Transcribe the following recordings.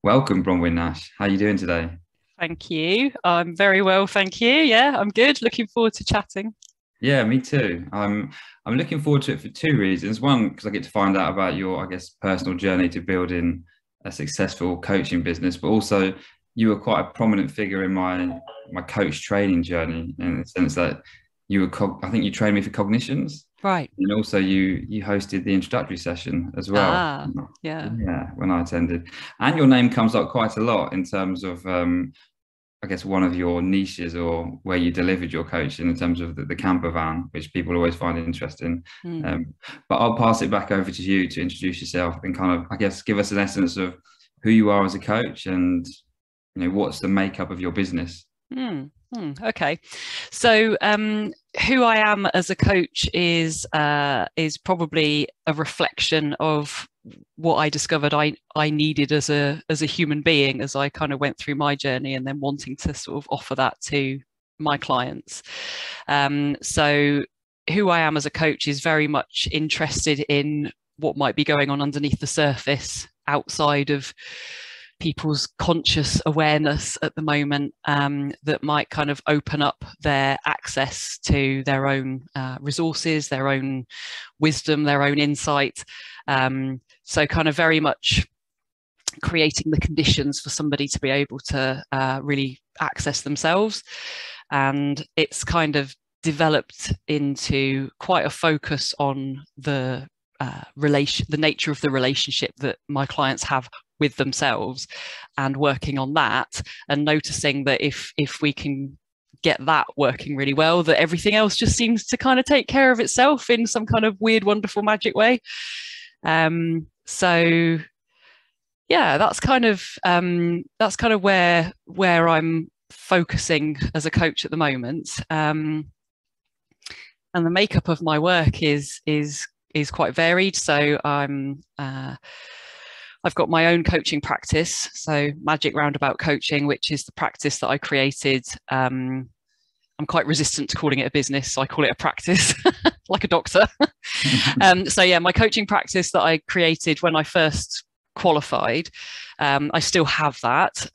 Welcome, Bronwyn Nash. How are you doing today? Thank you. I'm very well, thank you. Yeah, I'm good. Looking forward to chatting. Yeah, me too. I'm looking forward to it for two reasons. One, because I get to find out about your, I guess, personal journey to building a successful coaching business, but also you were quite a prominent figure in my coach training journey in the sense that I think you trained me for cognitions, Right. and also you hosted the introductory session as well. Yeah. Yeah, when I attended, and your name comes up quite a lot in terms of I guess one of your niches or where you delivered your coaching in terms of the camper van, which people always find interesting. Mm. Um, but I'll pass it back over to you to introduce yourself and kind of, I guess, give us an essence of who you are as a coach and what's the makeup of your business. Okay. So who I am as a coach is probably a reflection of what I discovered I needed as a human being as I kind of went through my journey and then wanting to sort of offer that to my clients. So who I am as a coach is very much interested in what might be going on underneath the surface outside of people's conscious awareness at the moment, that might kind of open up their access to their own resources, their own wisdom, their own insight. So kind of very much creating the conditions for somebody to be able to really access themselves. And it's kind of developed into quite a focus on the the nature of the relationship that my clients have with themselves, and working on that and noticing that if we can get that working really well, that everything else just seems to kind of take care of itself in some kind of weird, wonderful, magic way. So yeah, that's kind of where I'm focusing as a coach at the moment. And the makeup of my work is quite varied. So I've got my own coaching practice, so Magic Roundabout Coaching, which is the practice that I created. I'm quite resistant to calling it a business, so I call it a practice, like a doctor. So yeah, my coaching practice that I created when I first qualified, I still have that.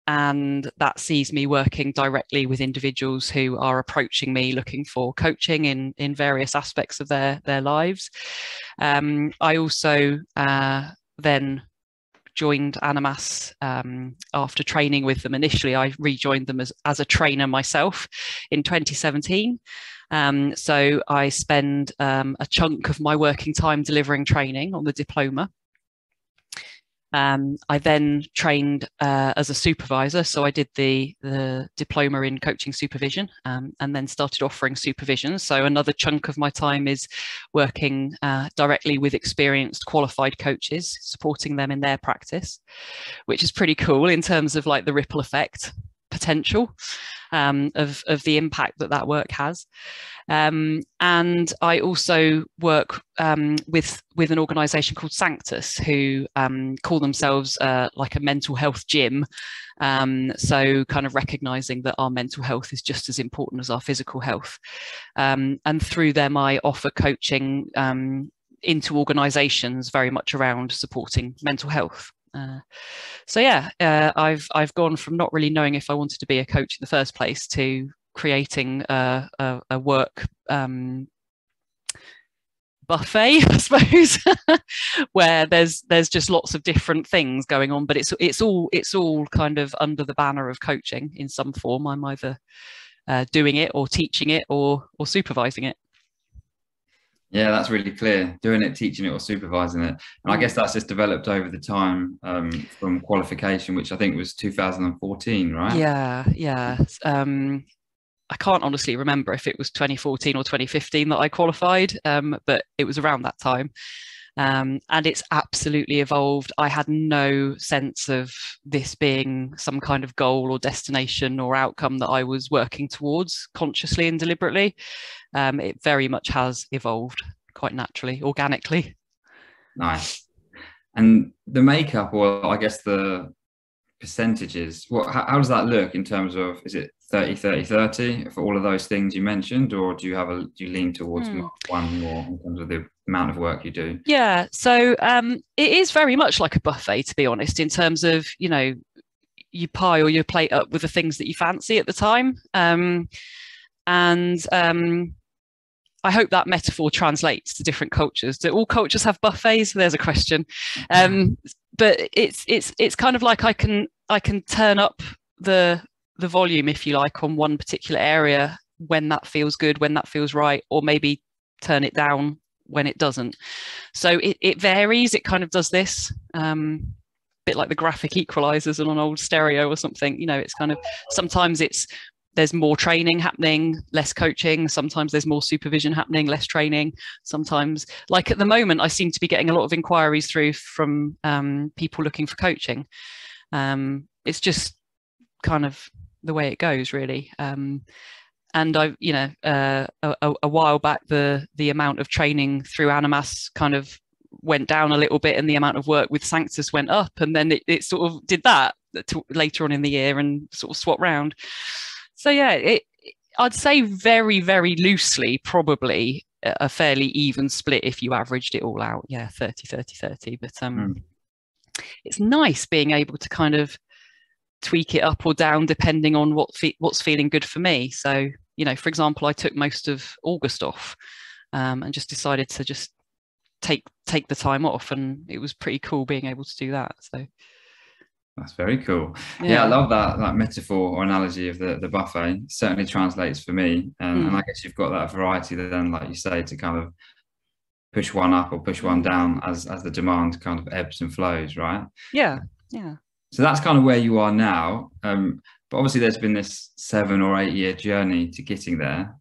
And that sees me working directly with individuals who are approaching me looking for coaching in various aspects of their lives. I also then joined Animas after training with them initially. I rejoined them as a trainer myself in 2017. So I spend a chunk of my working time delivering training on the diploma. I then trained as a supervisor, so I did the diploma in coaching supervision, and then started offering supervision. So another chunk of my time is working directly with experienced qualified coaches, supporting them in their practice, which is pretty cool in terms of like the ripple effect potential of the impact that work has. And I also work with an organisation called Sanctus, who call themselves like a mental health gym. So kind of recognising that our mental health is just as important as our physical health. And through them, I offer coaching into organisations very much around supporting mental health. So yeah, I've gone from not really knowing if I wanted to be a coach in the first place to creating a work buffet, I suppose, where there's just lots of different things going on, but it's all kind of under the banner of coaching in some form. I'm either doing it or teaching it or supervising it. Yeah, that's really clear. Doing it, teaching it, or supervising it. And I guess Mm. that's just developed over the time from qualification, which I think was 2014, right? Yeah. I can't honestly remember if it was 2014 or 2015 that I qualified, but it was around that time. And it's absolutely evolved. I had no sense of this being some kind of goal or destination or outcome that I was working towards consciously and deliberately. It very much has evolved quite naturally, organically. Nice. And the makeup, or I guess the percentages, how does that look in terms of, is it 30 30 30 for all of those things you mentioned, or do you lean towards one more in terms of the amount of work you do? Yeah, so it is very much like a buffet, to be honest, in terms of, you know, you pile your plate up with the things that you fancy at the time. I hope that metaphor translates to different cultures. Do all cultures have buffets? There's a question. But it's kind of like I can turn up the volume, if you like, on one particular area when that feels good, when that feels right, or maybe turn it down when it doesn't. So it varies. It kind of does this. Bit like the graphic equalizers on an old stereo or something. You know, it's kind of, sometimes there's more training happening, less coaching. Sometimes there's more supervision happening, less training. Sometimes, like at the moment, I seem to be getting a lot of inquiries through from people looking for coaching. It's just kind of the way it goes, really. And I, you know, a while back, the amount of training through Animas kind of went down a little bit, and the amount of work with Sanctus went up, and then it sort of did that later on in the year and sort of swapped round. So yeah, I'd say very, very loosely, probably a fairly even split if you averaged it all out. Yeah, 30 30 30. But it's nice being able to kind of tweak it up or down depending on what's feeling good for me. So, you know, for example, I took most of August off and just decided to just take the time off, and it was pretty cool being able to do that. So that's very cool. Yeah, I love that metaphor or analogy of the buffet. It certainly translates for me, and I guess you've got that variety then, like you say, to kind of push one up or push one down as the demand kind of ebbs and flows, right? Yeah. So that's kind of where you are now. But obviously there's been this 7 or 8 year journey to getting there.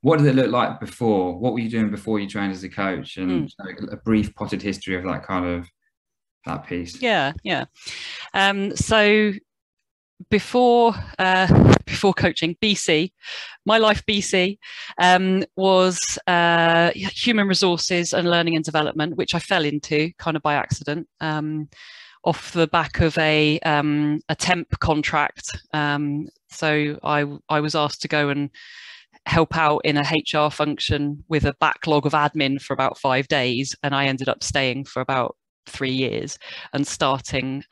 What did it look like before? What were you doing before you trained as a coach? And a brief potted history of that piece. Yeah. So before coaching, BC, my life BC was human resources and learning and development, which I fell into kind of by accident. Off the back of a temp contract. So I was asked to go and help out in a HR function with a backlog of admin for about 5 days. And I ended up staying for about 3 years and starting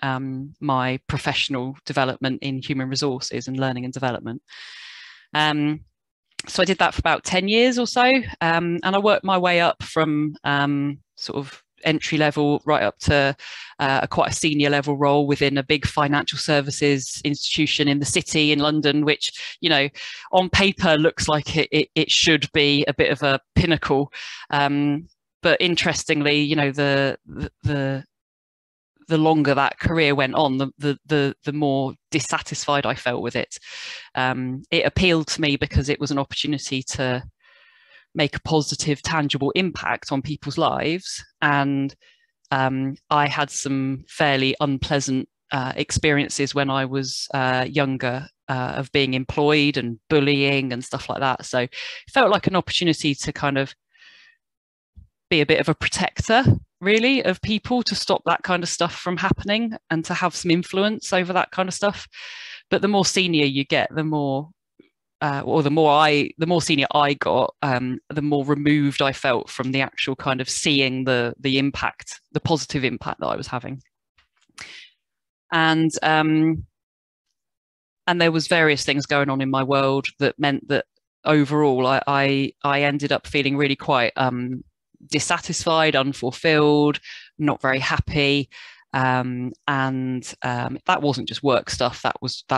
my professional development in human resources and learning and development. So I did that for about 10 years or so. And I worked my way up from sort of entry level right up to quite a senior level role within a big financial services institution in the city in London, which, you know, on paper looks like it should be a bit of a pinnacle. But interestingly, you know, the longer that career went on, the more dissatisfied I felt with it. It appealed to me because it was an opportunity to make a positive, tangible impact on people's lives. And I had some fairly unpleasant experiences when I was younger of being employed and bullying and stuff like that. So it felt like an opportunity to kind of be a bit of a protector, really, of people, to stop that kind of stuff from happening and to have some influence over that kind of stuff. But the more senior you get, the more senior I got, the more removed I felt from the actual kind of seeing the impact, the positive impact that I was having. And there was various things going on in my world that meant that overall I ended up feeling really quite dissatisfied, unfulfilled, not very happy. And that wasn't just work stuff, that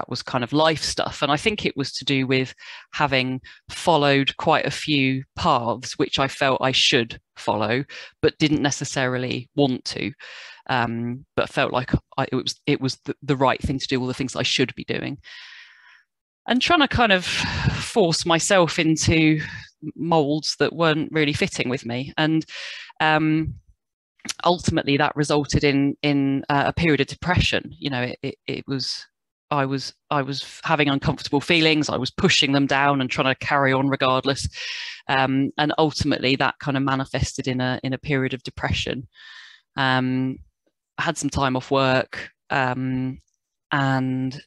was kind of life stuff. And I think it was to do with having followed quite a few paths which I felt I should follow but didn't necessarily want to, but felt like it was the right thing to do, all the things I should be doing, and trying to kind of force myself into molds that weren't really fitting with me. And ultimately that resulted in a period of depression. You know, I was having uncomfortable feelings. I was pushing them down and trying to carry on regardless. And ultimately that kind of manifested in a period of depression. I had some time off work, and and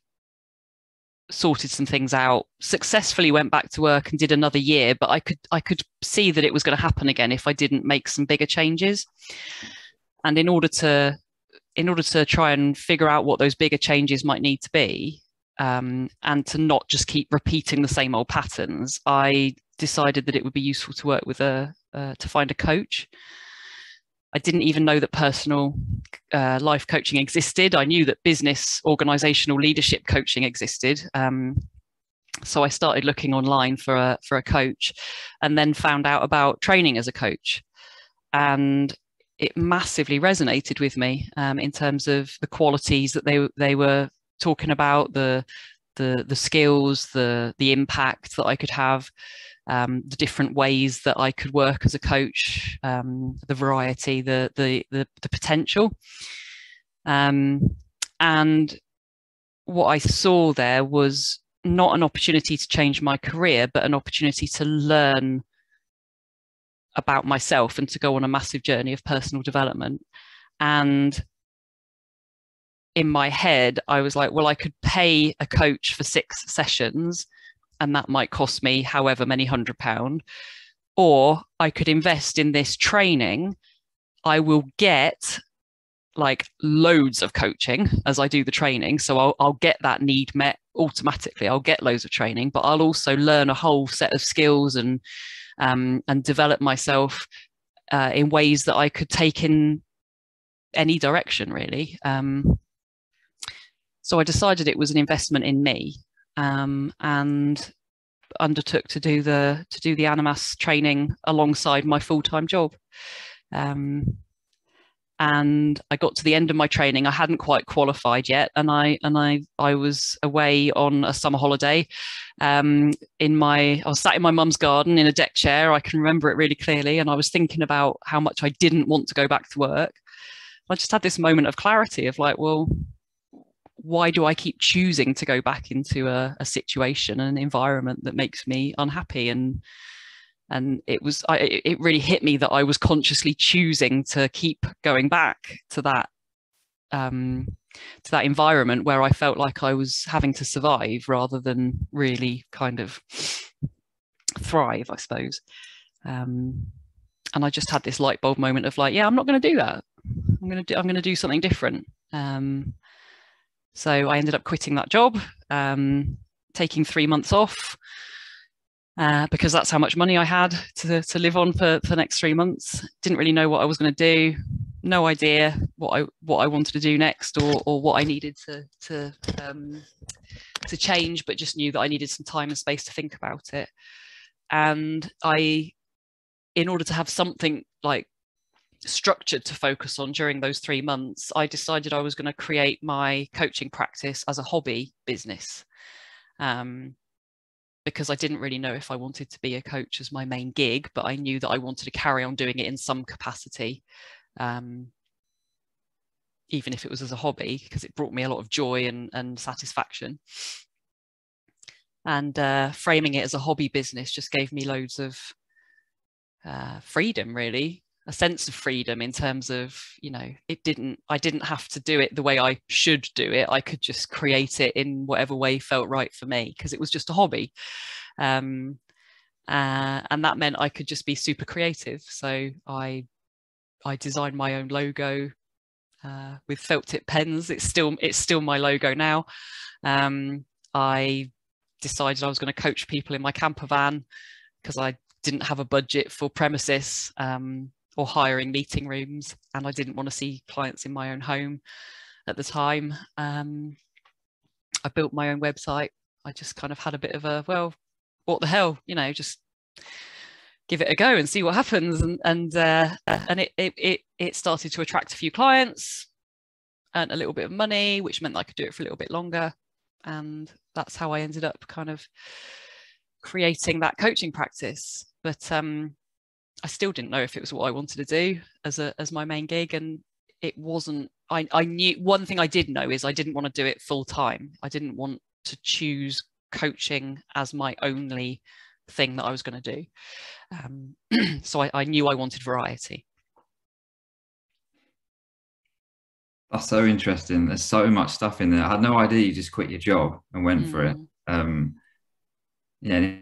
sorted some things out, successfully went back to work and did another year, but I could see that it was going to happen again if I didn't make some bigger changes. And in order to try and figure out what those bigger changes might need to be, and to not just keep repeating the same old patterns, I decided that it would be useful to work with to find a coach. I didn't even know that personal life coaching existed. I knew that business organizational leadership coaching existed. So I started looking online for a coach, and then found out about training as a coach. And it massively resonated with me in terms of the qualities that they were talking about, the skills, the impact that I could have, the different ways that I could work as a coach, the variety, the potential. And what I saw there was not an opportunity to change my career, but an opportunity to learn about myself and to go on a massive journey of personal development. And in my head, I was like, well, I could pay a coach for 6 sessions, and that might cost me however many £100, or I could invest in this training. I will get like loads of coaching as I do the training, so I'll get that need met automatically. I'll get loads of training, but I'll also learn a whole set of skills and develop myself in ways that I could take in any direction, really. So I decided it was an investment in me, and undertook to do the Animas training alongside my full-time job. And I got to the end of my training. I hadn't quite qualified yet, and I was away on a summer holiday. I was sat in my mum's garden in a deck chair. I can remember it really clearly, and I was thinking about how much I didn't want to go back to work. I just had this moment of clarity of like, well, why do I keep choosing to go back into a situation, an environment that makes me unhappy? And it really hit me that I was consciously choosing to keep going back to that environment where I felt like I was having to survive rather than really kind of thrive, I suppose. And I just had this light bulb moment of like, yeah, I'm not going to do that. I'm going to do something different. So I ended up quitting that job, taking 3 months off, because that's how much money I had to live on for the next 3 months. Didn't really know what I was going to do. No idea what I wanted to do next, or what I needed to change, but just knew that I needed some time and space to think about it. And in order to have something like structured to focus on during those 3 months, I decided I was going to create my coaching practice as a hobby business. Because I didn't really know if I wanted to be a coach as my main gig, but I knew that I wanted to carry on doing it in some capacity, even if it was as a hobby, because it brought me a lot of joy and satisfaction. And framing it as a hobby business just gave me loads of freedom, really. A sense of freedom in terms of, I didn't have to do it the way I should do it. I could just create it in whatever way felt right for me, because it was just a hobby. And that meant I could just be super creative. So I designed my own logo with felt tip pens. It's still my logo now. I decided I was going to coach people in my camper van because I didn't have a budget for premises or hiring meeting rooms, and I didn't want to see clients in my own home at the time. I built my own website. I just kind of had a bit of a, well, what the hell, just give it a go and see what happens. And it started to attract a few clients, earned a little bit of money, which meant I could do it for a little bit longer. And that's how I ended up kind of creating that coaching practice. But I still didn't know if it was what I wanted to do as my main gig, and it wasn't. I knew one thing I did know is I didn't want to do it full time. I didn't want to choose coaching as my only thing that I was going to do. So I knew I wanted variety. That's so interesting. There's so much stuff in there. I had no idea you just quit your job and went for it. Mm, Yeah,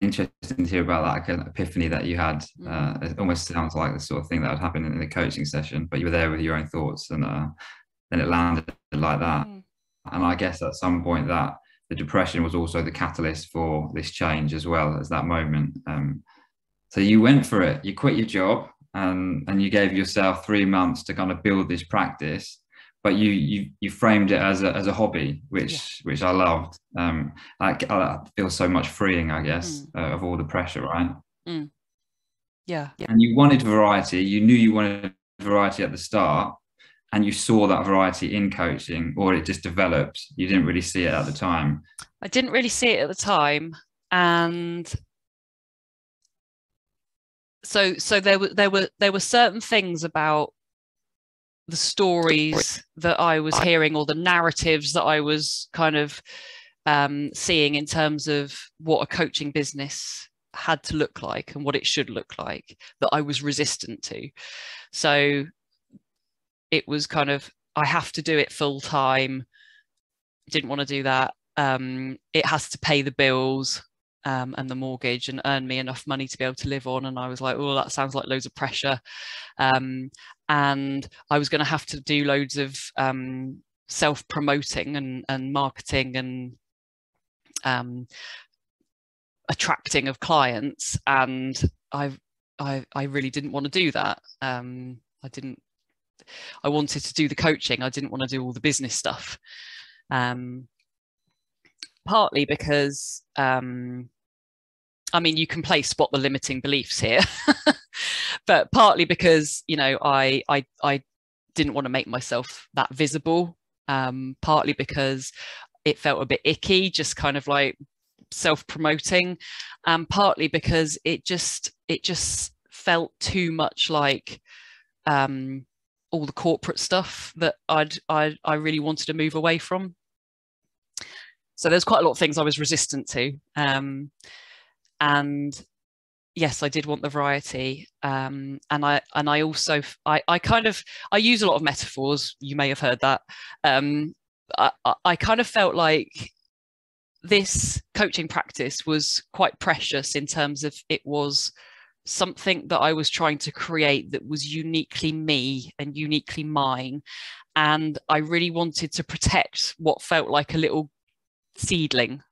interesting to hear about that kind of epiphany that you had. mm, It almost sounds like the sort of thing that would happen in a coaching session, but you were there with your own thoughts, and then it landed like that. mm. And I guess at some point that the depression was also the catalyst for this change as well as that moment. So you went for it. You quit your job, and you gave yourself 3 months to kind of build this practice. But you framed it as a hobby, Yeah. which I loved. I feel so much freeing, I guess, Mm, of all the pressure, right? mm. Yeah. And you wanted variety. You knew you wanted variety at the start, and you saw that variety in coaching, or it just developed. You didn't really see it at the time. I didn't really see it at the time, and so there were certain things about the stories that I was hearing, or the narratives that I was kind of seeing in terms of what a coaching business had to look like and what it should look like, that I was resistant to. So it was kind of, I have to do it full time. Didn't want to do that. It has to pay the bills and the mortgage and earn me enough money to be able to live on. And I was like, oh, that sounds like loads of pressure. And I was going to have to do loads of self-promoting and marketing and attracting of clients. And I really didn't want to do that. I wanted to do the coaching. I didn't want to do all the business stuff. Partly because, I mean, you can play spot the limiting beliefs here, but partly because, you know, I didn't want to make myself that visible. Partly because it felt a bit icky, just kind of like self-promoting, and partly because it just felt too much like all the corporate stuff that I really wanted to move away from. So there's quite a lot of things I was resistant to, and yes, I did want the variety, and I also I kind of, I use a lot of metaphors. You may have heard that. I kind of felt like this coaching practice was quite precious in terms of it was something that I was trying to create that was uniquely me and uniquely mine. And I really wanted to protect what felt like a little seedling.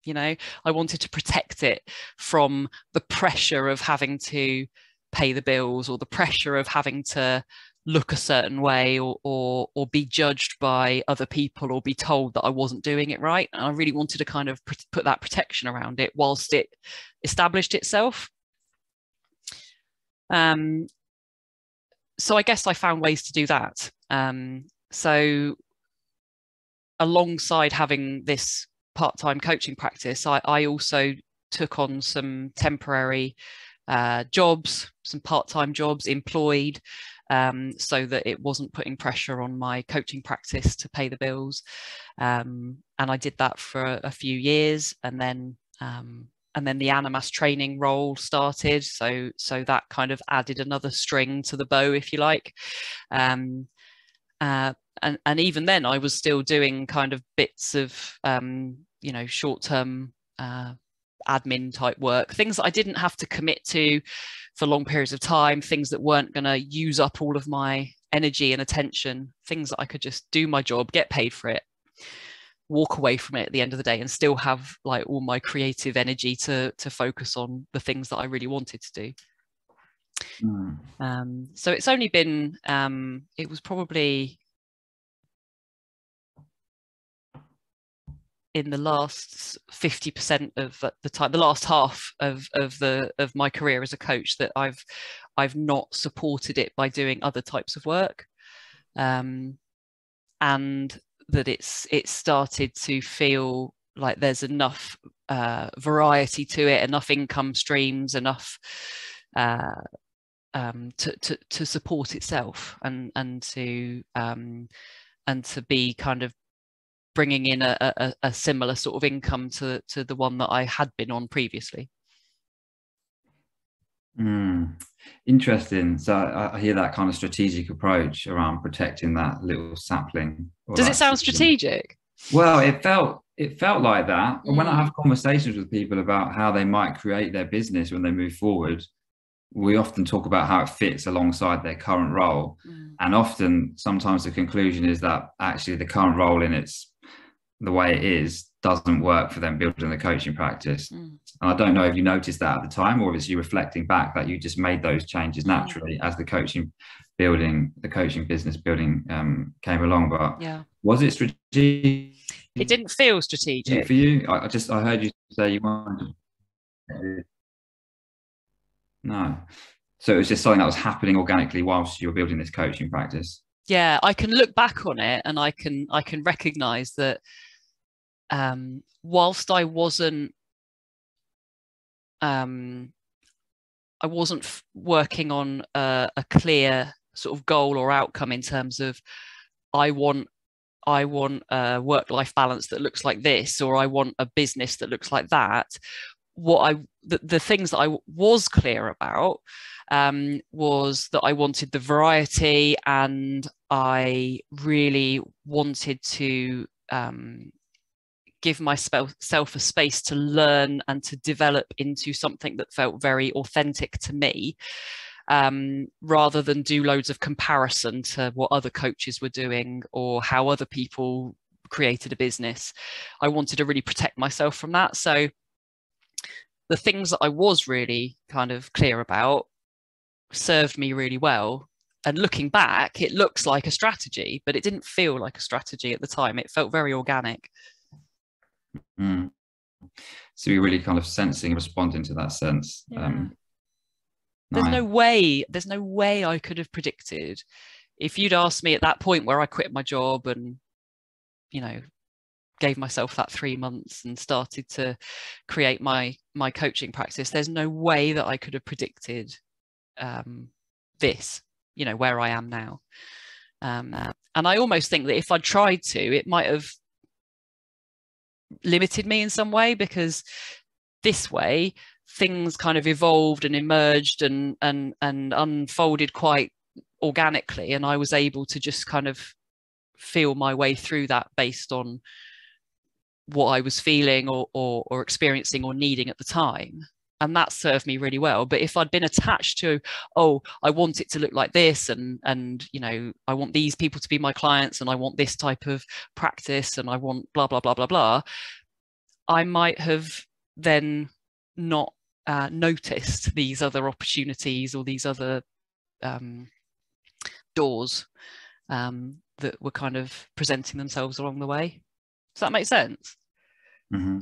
You know, I wanted to protect it from the pressure of having to pay the bills, or the pressure of having to look a certain way, or be judged by other people, or be told that I wasn't doing it right. And I really wanted to kind of put that protection around it whilst it established itself. So I guess I found ways to do that. So alongside having this part-time coaching practice, I also took on some temporary jobs, some part-time jobs, employed, so that it wasn't putting pressure on my coaching practice to pay the bills. And I did that for a few years, and then the Animas training role started. So that kind of added another string to the bow, if you like. And even then, I was still doing kind of bits of you know, short-term admin type work, things that I didn't have to commit to for long periods of time, things that weren't going to use up all of my energy and attention, things that I could just do my job, get paid for it, walk away from it at the end of the day, and still have like all my creative energy to focus on the things that I really wanted to do. So it's only been it was probably in the last 50% of the time, the last half of my career as a coach, that I've not supported it by doing other types of work, and that it's started to feel like there's enough variety to it, enough income streams, enough to support itself, and to be kind of bringing in a similar sort of income to the one that I had been on previously. Mm. Interesting. So I hear that kind of strategic approach around protecting that little sapling or Does it that sound seedling. strategic? Well, it felt like that. And when I Mm, have conversations with people about how they might create their business when they move forward, we often talk about how it fits alongside their current role. mm, And often, sometimes the conclusion is that actually the current role in its the way it is doesn't work for them building the coaching practice. mm, And I don't know if you noticed that at the time, or if it's you reflecting back that you just made those changes mm. naturally as the coaching business building came along. But Yeah. was it strategic It didn't feel for strategic. you? I heard you say you wanted to. No. So it was just something that was happening organically whilst you were building this coaching practice. Yeah, I can look back on it and I can recognize that whilst um, I wasn't working on a clear sort of goal or outcome in terms of I want I want a work-life balance that looks like this, or I want a business that looks like that. The things that I was clear about was that I wanted the variety, and I really wanted to give myself a space to learn and to develop into something that felt very authentic to me, rather than do loads of comparison to what other coaches were doing or how other people created a business. I wanted to really protect myself from that. So the things that I was really kind of clear about served me really well. And looking back, it looks like a strategy, but it didn't feel like a strategy at the time. It felt very organic. Mm. So you're really kind of sensing and responding to that sense. Yeah. There's Nice. no way I could have predicted if you'd asked me at that point where I quit my job and, you know, gave myself that 3 months and started to create my coaching practice. There's no way that I could have predicted this, where I am now. And I almost think that if I'd tried to, it might have limited me in some way, because this way things kind of evolved and emerged and unfolded quite organically, and I was able to just kind of feel my way through that based on what I was feeling or experiencing or needing at the time. And that served me really well. But if I'd been attached to, oh, I want it to look like this, and I want these people to be my clients, and I want this type of practice, and I want blah blah blah blah blah, I might have then not noticed these other opportunities or these other doors that were kind of presenting themselves along the way. Does that make sense? Mm-hmm.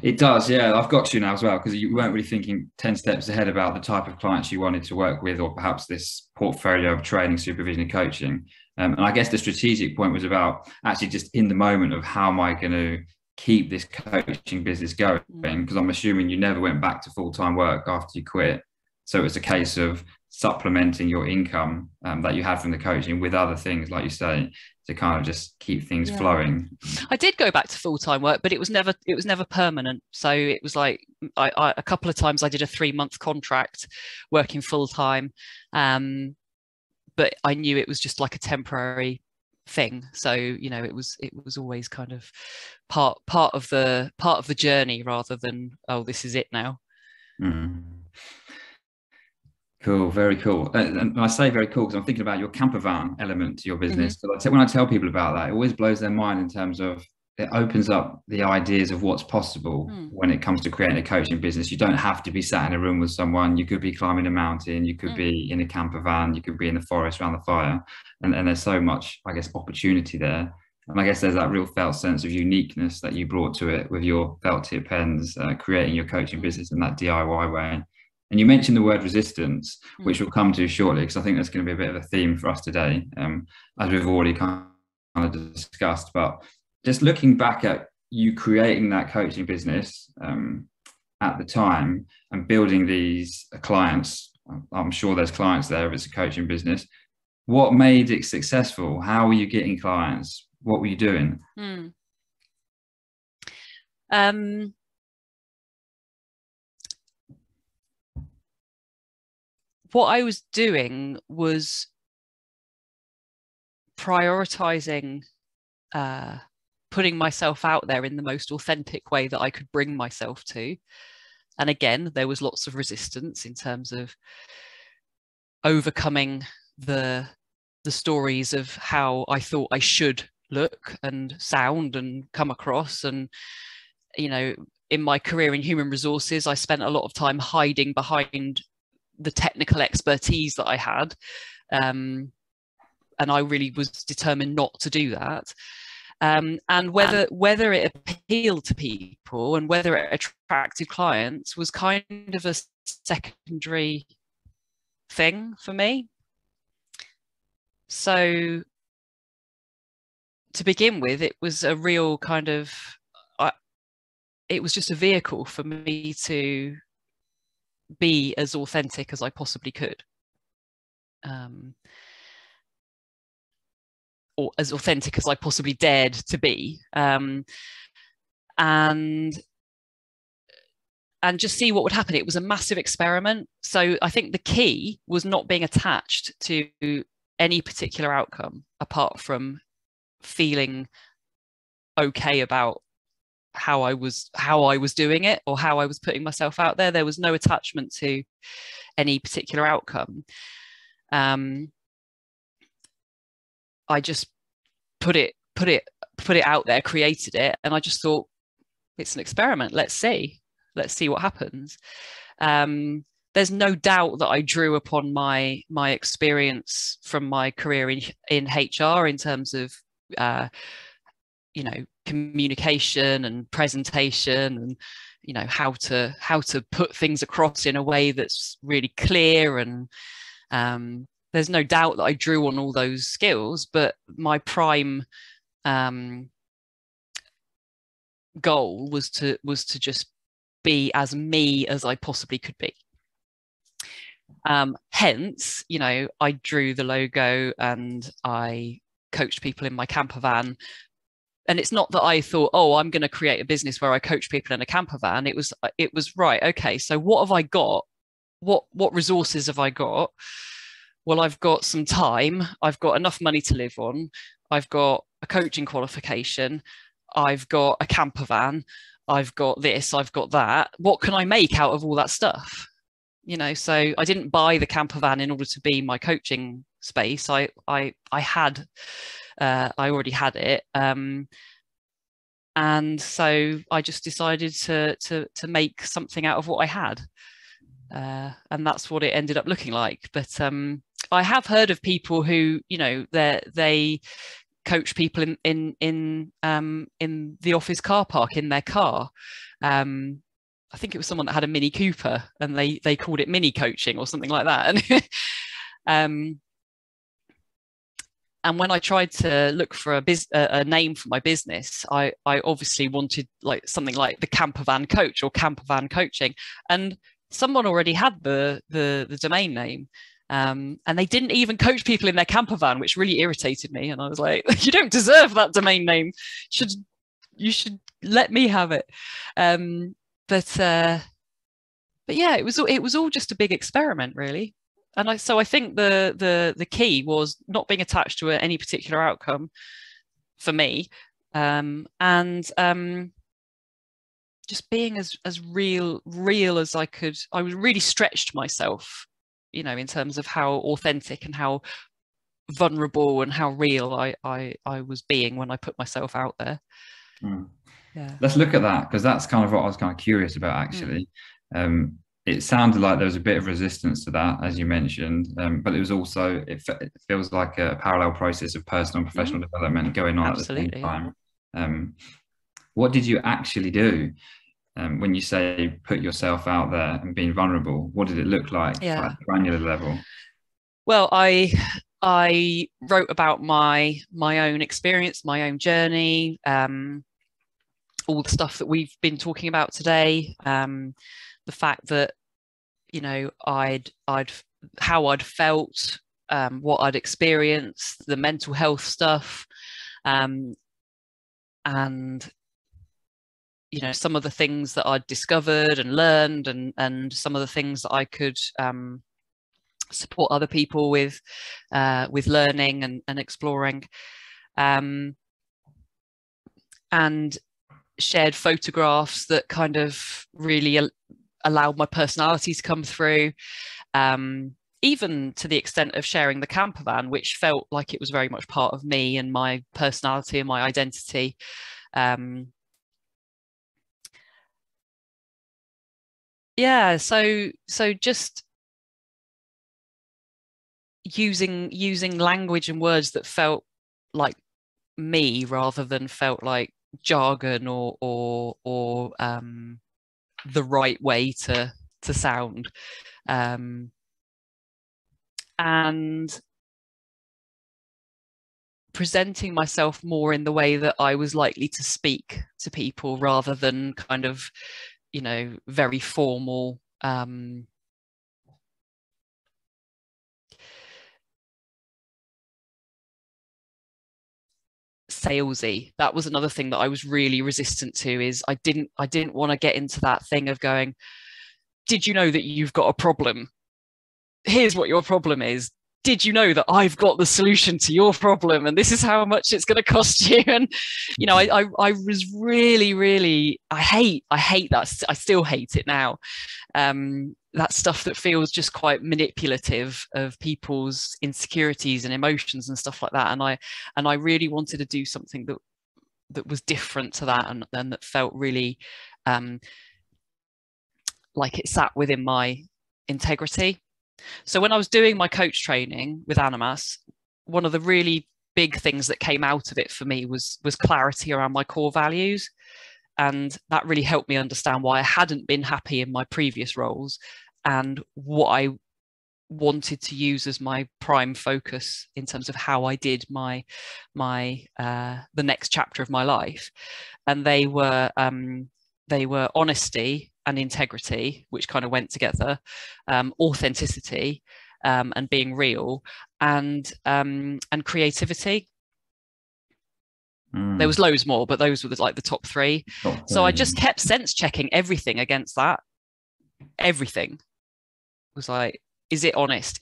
It does, yeah. I've got you now as well, because you weren't really thinking 10 steps ahead about the type of clients you wanted to work with, or perhaps this portfolio of training, supervision, and coaching. And I guess the strategic point was about actually just in the moment of how am I going to keep this coaching business going? Because I'm assuming you never went back to full-time work after you quit. So it was a case of supplementing your income that you had from the coaching with other things, like you say, to kind of just keep things Yeah. flowing. I did go back to full-time work, but it was never permanent. So it was like a couple of times I did a 3-month contract working full-time, but I knew it was just like a temporary thing. So it was always kind of part of the journey, rather than, oh, this is it now. Mm. Cool, very cool. And I say very cool because I'm thinking about your camper van element to your business. So when I tell people about that, it always blows their mind in terms of it opens up the ideas of what's possible when it comes to creating a coaching business. You don't have to be sat in a room with someone. You could be climbing a mountain. You could be in a camper van. You could be in the forest around the fire. And there's so much, I guess, opportunity there. And I guess there's that real felt sense of uniqueness that you brought to it with your felt tip pens, creating your coaching business in that DIY way. And you mentioned the word resistance, which we'll come to shortly, because I think that's going to be a bit of a theme for us today, as we've already kind of discussed. But just looking back at you creating that coaching business at the time and building these clients, I'm sure there's clients there if it's a coaching business. What made it successful? How were you getting clients? What were you doing? what I was doing was prioritizing putting myself out there in the most authentic way that I could bring myself to. And again, there was lots of resistance in terms of overcoming the stories of how I thought I should look and sound and come across. And, you know, in my career in human resources, I spent a lot of time hiding behind the technical expertise that I had. And I really was determined not to do that. And whether it appealed to people and whether it attracted clients was kind of a secondary thing for me. So to begin with, it was a real kind of, it was just a vehicle for me to be as authentic as I possibly could. Or as authentic as I possibly dared to be. And just see what would happen. It was a massive experiment. So I think the key was not being attached to any particular outcome apart from feeling okay about how I was doing it or how I was putting myself out there. There was no attachment to any particular outcome. I just put it out there, created it, and I just thought, it's an experiment. Let's see what happens. There's no doubt that I drew upon my experience from my career in HR in terms of you know, communication and presentation, and you know, how to put things across in a way that's really clear. And there's no doubt that I drew on all those skills, but my prime goal was to just be as me as I possibly could be. Hence, you know, I drew the logo and I coached people in my camper van. And it's not that I thought, oh, I'm going to create a business where I coach people in a camper van. It was right. Okay, so what have I got? What resources have I got? Well, I've got some time. I've got enough money to live on. I've got a coaching qualification. I've got a camper van. I've got this. I've got that. What can I make out of all that stuff? You know, so I didn't buy the camper van in order to be my coaching space. I already had it. And so I just decided to make something out of what I had. And that's what it ended up looking like. But I have heard of people who, you know, they coach people in the office car park in their car. I think it was someone that had a Mini Cooper, and they called it mini coaching or something like that. And when I tried to look for a name for my business, I obviously wanted like something like the camper van coach or camper van coaching, and someone already had the domain name. And they didn't even coach people in their camper van, which really irritated me. And I was like, you don't deserve that domain name. You should let me have it. But yeah, it was all just a big experiment, really. And so I think the key was not being attached to any particular outcome for me, and just being as real as I could. I was really stretched myself, you know, in terms of how authentic and how vulnerable and how real I was being when I put myself out there. Yeah. Let's look at that, because that's kind of what I was kind of curious about, actually. It sounded like there was a bit of resistance to that, as you mentioned, but it was also, it feels like a parallel process of personal and professional development going on. Absolutely. At the same time. What did you actually do when you say put yourself out there and being vulnerable? What did it look like at a granular level? Well, I wrote about my own experience, my own journey, all the stuff that we've been talking about today. The fact that, you know, how I'd felt, what I'd experienced, the mental health stuff, and you know, some of the things that I'd discovered and learned, and some of the things that I could support other people with learning and exploring, and shared photographs that kind of really allowed my personality to come through, even to the extent of sharing the camper van, which felt like it was very much part of me and my personality and my identity. Yeah, so just using language and words that felt like me rather than felt like jargon or the right way to sound, and presenting myself more in the way that I was likely to speak to people rather than kind of, you know, very formal, salesy. That was another thing that I was really resistant to, is I didn't want to get into that thing of going, did you know that you've got a problem? Here's what your problem is. Did you know that I've got the solution to your problem, and this is how much it's going to cost you? And you know, I was really I hate that. I still hate it now. That stuff that feels just quite manipulative of people's insecurities and emotions and stuff like that. And I really wanted to do something that was different to that, and that felt really like it sat within my integrity. So when I was doing my coach training with Animas, one of the really big things that came out of it for me was clarity around my core values. And that really helped me understand why I hadn't been happy in my previous roles and what I wanted to use as my prime focus in terms of how I did the next chapter of my life. And they were honesty and integrity, which kind of went together, authenticity, and being real, and creativity. There was loads more, but those were like the top three. So I just kept sense checking everything against that. Everything was like, is it honest?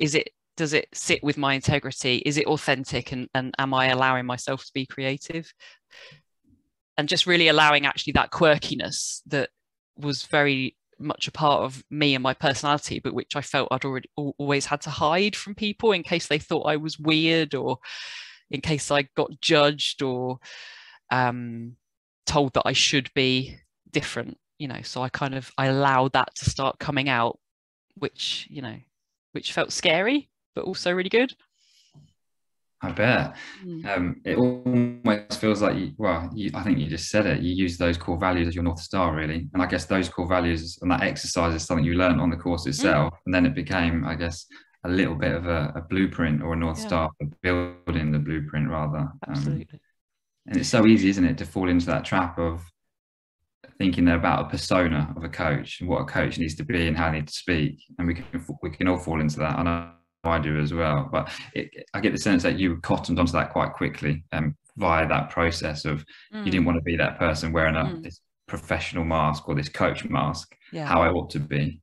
Does it sit with my integrity? Is it authentic? And am I allowing myself to be creative? And just really allowing actually that quirkiness that was very much a part of me and my personality, but which I felt I'd always had to hide from people in case they thought I was weird, or in case I got judged or told that I should be different, you know. So I allowed that to start coming out, which felt scary, but also really good. I bet. It almost feels like I think you just said it. You use those core values as your North Star, really. And I guess those core values and that exercise is something you learned on the course itself. And then it became, I guess, a little bit of a blueprint or a North Star for building the blueprint rather. Absolutely. And it's so easy, isn't it, to fall into that trap of thinking about a persona of a coach and what a coach needs to be and how they need to speak. And we can all fall into that. I know I do as well, but I get the sense that you cottoned onto that quite quickly via that process of you didn't want to be that person wearing this professional mask or this coach mask, how I ought to be.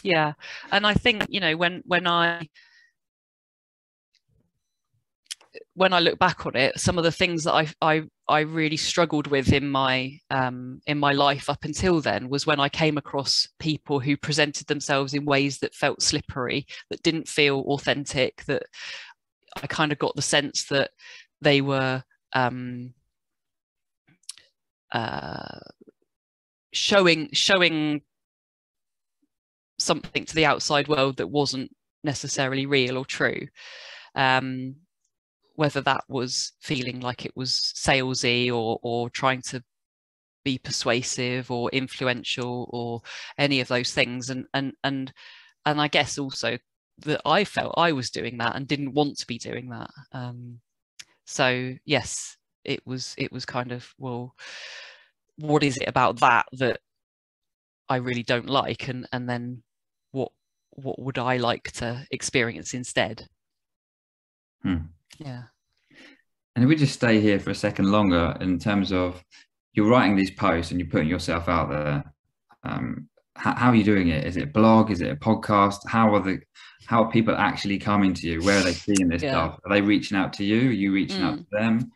Yeah. And I think, you know, when I look back on it, some of the things that I really struggled with in my life up until then was when I came across people who presented themselves in ways that felt slippery, that didn't feel authentic, that I kind of got the sense that they were showing something to the outside world that wasn't necessarily real or true. Whether that was feeling like it was salesy or trying to be persuasive or influential or any of those things. And I guess also that I felt I was doing that and didn't want to be doing that. So yes, it was kind of, well, what is it about that I really don't like? And then what would I like to experience instead? Yeah. And if we just stay here for a second longer, in terms of you're writing these posts and you're putting yourself out there, how are you doing it? Is it a blog? Is it a podcast? How are people actually coming to you? Where are they seeing this Yeah. stuff? Are they reaching out to you? Are you reaching out to them?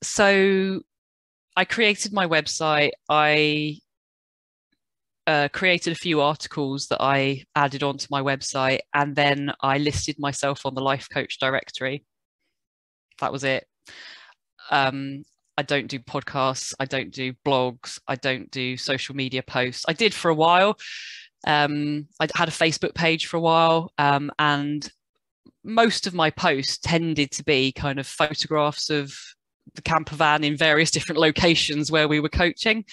So I created my website. I created a few articles that I added onto my website, and then I listed myself on the Life Coach directory. That was it. I don't do podcasts. I don't do blogs. I don't do social media posts. I did for a while. I had a Facebook page for a while, and most of my posts tended to be kind of photographs of the camper van in various different locations where we were coaching,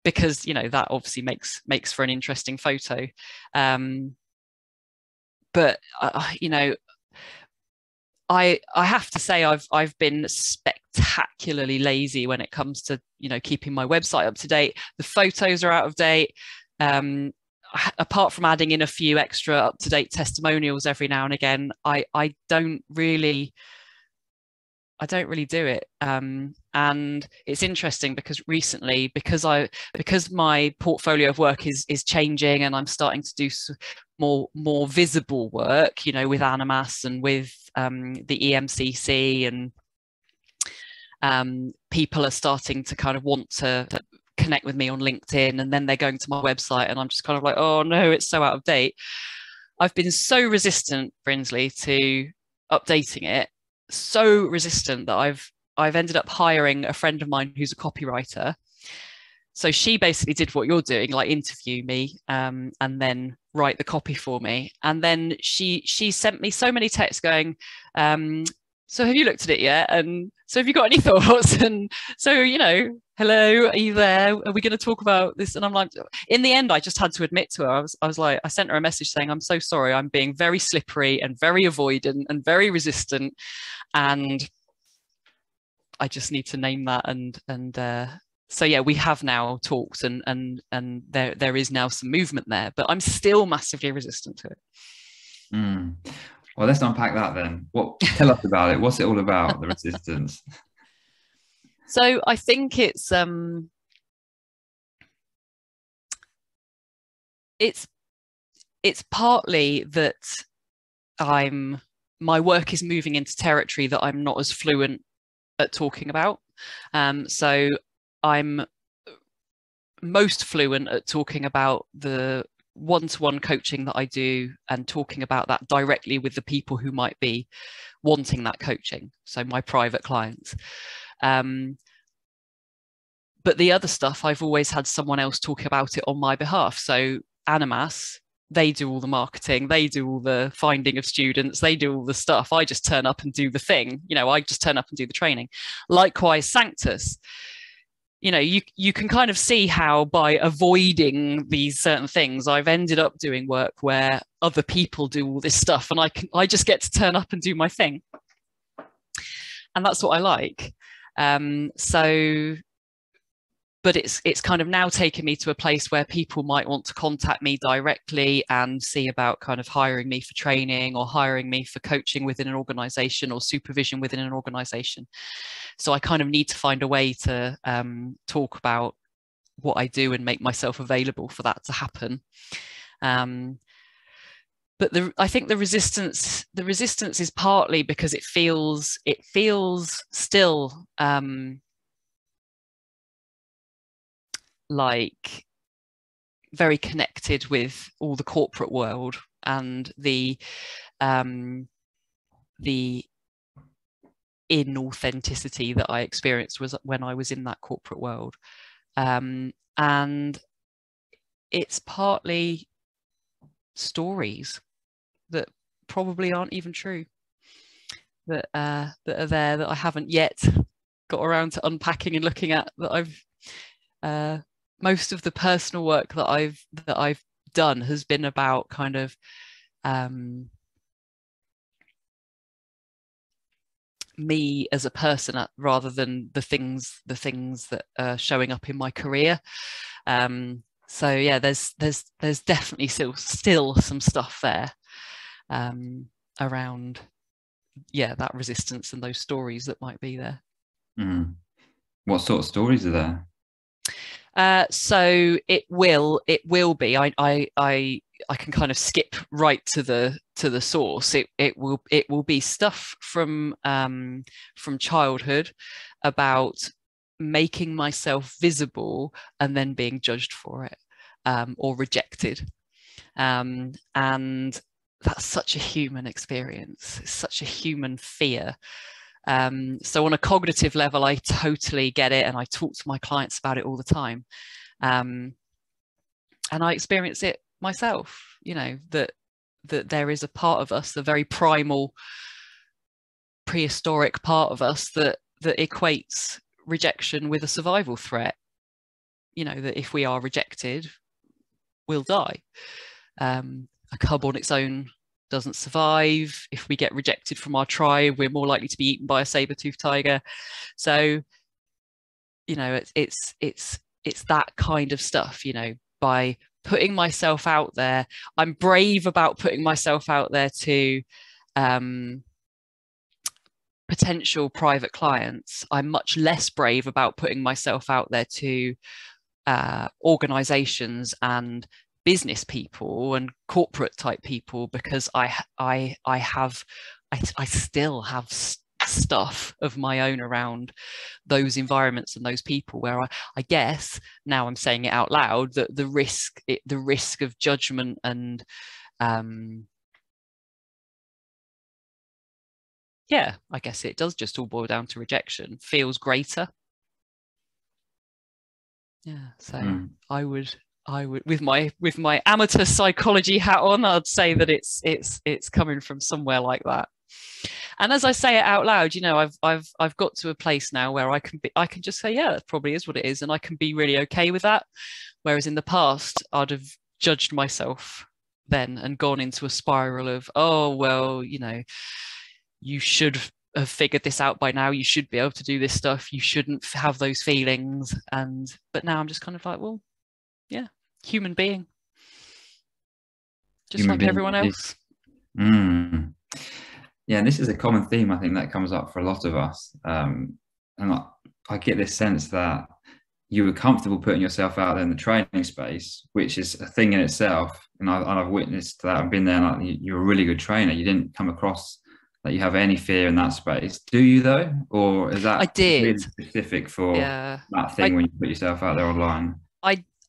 because that obviously makes for an interesting photo. But I have to say I've been spectacularly lazy when it comes to keeping my website up to date. The photos are out of date. Apart from adding in a few extra up-to-date testimonials every now and again, I don't really do it. And it's interesting because recently, because my portfolio of work is changing, and I'm starting to do more visible work, with Animas and with the EMCC, and people are starting to kind of want to connect with me on LinkedIn, and then they're going to my website, and I'm just kind of like, oh no, it's so out of date. I've been so resistant, Brinsley, to updating it, so resistant that I've ended up hiring a friend of mine who's a copywriter. So she basically did what you're doing, like interview me, and then write the copy for me. And then she sent me so many texts going, so have you looked at it yet? And so have you got any thoughts? And so, hello, are you there? Are we going to talk about this? And I'm like, in the end, I just had to admit to her, I was like, I sent her a message saying, I'm so sorry, I'm being very slippery and very avoidant and very resistant. And I just need to name that. And so yeah, we have now talked, and there is now some movement there, but I'm still massively resistant to it. Well, let's unpack that then. Tell us about it. What's it all about, the resistance? So I think it's partly that my work is moving into territory that I'm not as fluent at talking about. So I'm most fluent at talking about the one-to-one coaching that I do, and talking about that directly with the people who might be wanting that coaching, so my private clients. But the other stuff, I've always had someone else talk about it on my behalf. So Animas, they do all the marketing, they do all the finding of students, they do all the stuff. I just turn up and do the thing. I just turn up and do the training. Likewise, Sanctus. You can kind of see how by avoiding these certain things, I've ended up doing work where other people do all this stuff, and I just get to turn up and do my thing. And that's what I like. But it's kind of now taken me to a place where people might want to contact me directly and see about kind of hiring me for training, or hiring me for coaching within an organization, or supervision within an organization. So I kind of need to find a way to talk about what I do and make myself available for that to happen. But I think the resistance is partly because it feels still like very connected with all the corporate world, and the inauthenticity that I experienced was when I was in that corporate world. And it's partly stories that probably aren't even true, that are there, that I haven't yet got around to unpacking and looking at, that I've most of the personal work that I've done has been about kind of me as a person, rather than the things that are showing up in my career. So yeah, there's definitely still some stuff there around that resistance and those stories that might be there. What sort of stories are there? So it will be. I can kind of skip right to the source. It will be stuff from childhood about making myself visible and then being judged for it, or rejected. And that's such a human experience. It's such a human fear. So on a cognitive level, I totally get it, and I talk to my clients about it all the time. And I experience it myself, you know, that there is a part of us, the very primal, prehistoric part of us that equates rejection with a survival threat. You know, that if we are rejected, we'll die. A cub on its own doesn't survive. If we get rejected from our tribe, we're more likely to be eaten by a saber-toothed tiger. So, you know, it's that kind of stuff, you know, by putting myself out there. I'm brave about putting myself out there to potential private clients. I'm much less brave about putting myself out there to organizations and business people and corporate type people, because I still have stuff of my own around those environments and those people, where I guess now I'm saying it out loud, that the risk of judgment and yeah, I guess it does just all boil down to rejection, feels greater. Yeah, so I would with my amateur psychology hat on, I'd say that it's coming from somewhere like that. And as I say it out loud, you know, I've got to a place now where I can just say, yeah, that probably is what it is, and I can be really okay with that. Whereas in the past, I'd have judged myself then and gone into a spiral of, oh well, you know, you should have figured this out by now. You should be able to do this stuff. You shouldn't have those feelings. But now I'm just kind of like, well, yeah, human being, just like everyone else. Yeah, and this is a common theme, I think, that comes up for a lot of us. And I get this sense that you were comfortable putting yourself out there in the training space, which is a thing in itself. And I've witnessed that. I've been there, and you're a really good trainer. You didn't come across that you have any fear in that space. Do you though? Or is that really specific for that thing when you put yourself out there online?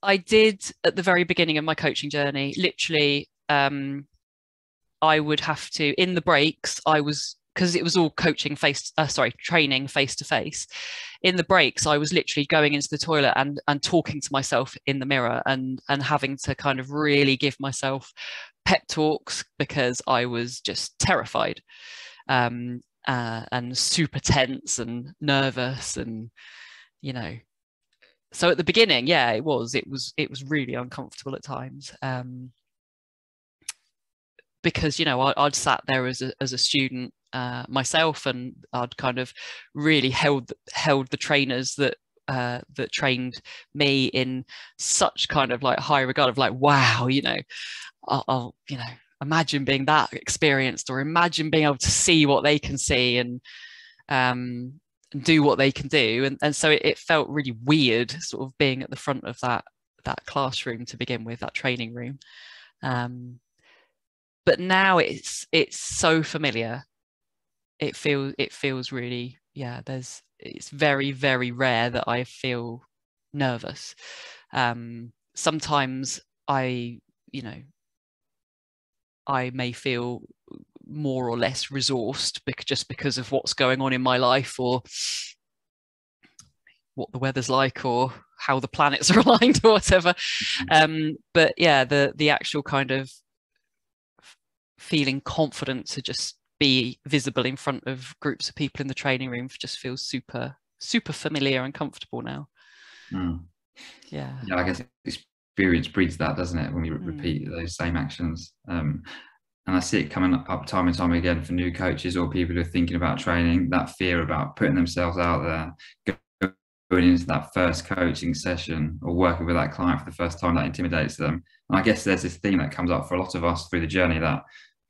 I did at the very beginning of my coaching journey. Literally, I would have to, in the breaks, because it was all training face to face. In the breaks, I was literally going into the toilet and talking to myself in the mirror and having to kind of really give myself pep talks, because I was just terrified and super tense and nervous, and you know. So at the beginning, yeah, it was really uncomfortable at times. Because, you know, I'd sat there as a student myself, and I'd kind of really held the trainers that trained me in such kind of like high regard of like, wow, you know, I'll you know, imagine being that experienced, or imagine being able to see what they can see and do what they can do, and so it felt really weird, sort of being at the front of that classroom to begin with, that training room. But now it's so familiar. It feels really, yeah. It's very, very rare that I feel nervous. Sometimes I may feel more or less resourced just because of what's going on in my life, or what the weather's like, or how the planets are aligned, or whatever. But yeah, the actual kind of feeling confident to just be visible in front of groups of people in the training room just feels super, super familiar and comfortable now. Yeah, I guess experience breeds that, doesn't it, when we repeat those same actions. And I see it coming up time and time again for new coaches or people who are thinking about training, that fear about putting themselves out there, going into that first coaching session or working with that client for the first time, that intimidates them. And I guess there's this theme that comes up for a lot of us through the journey, that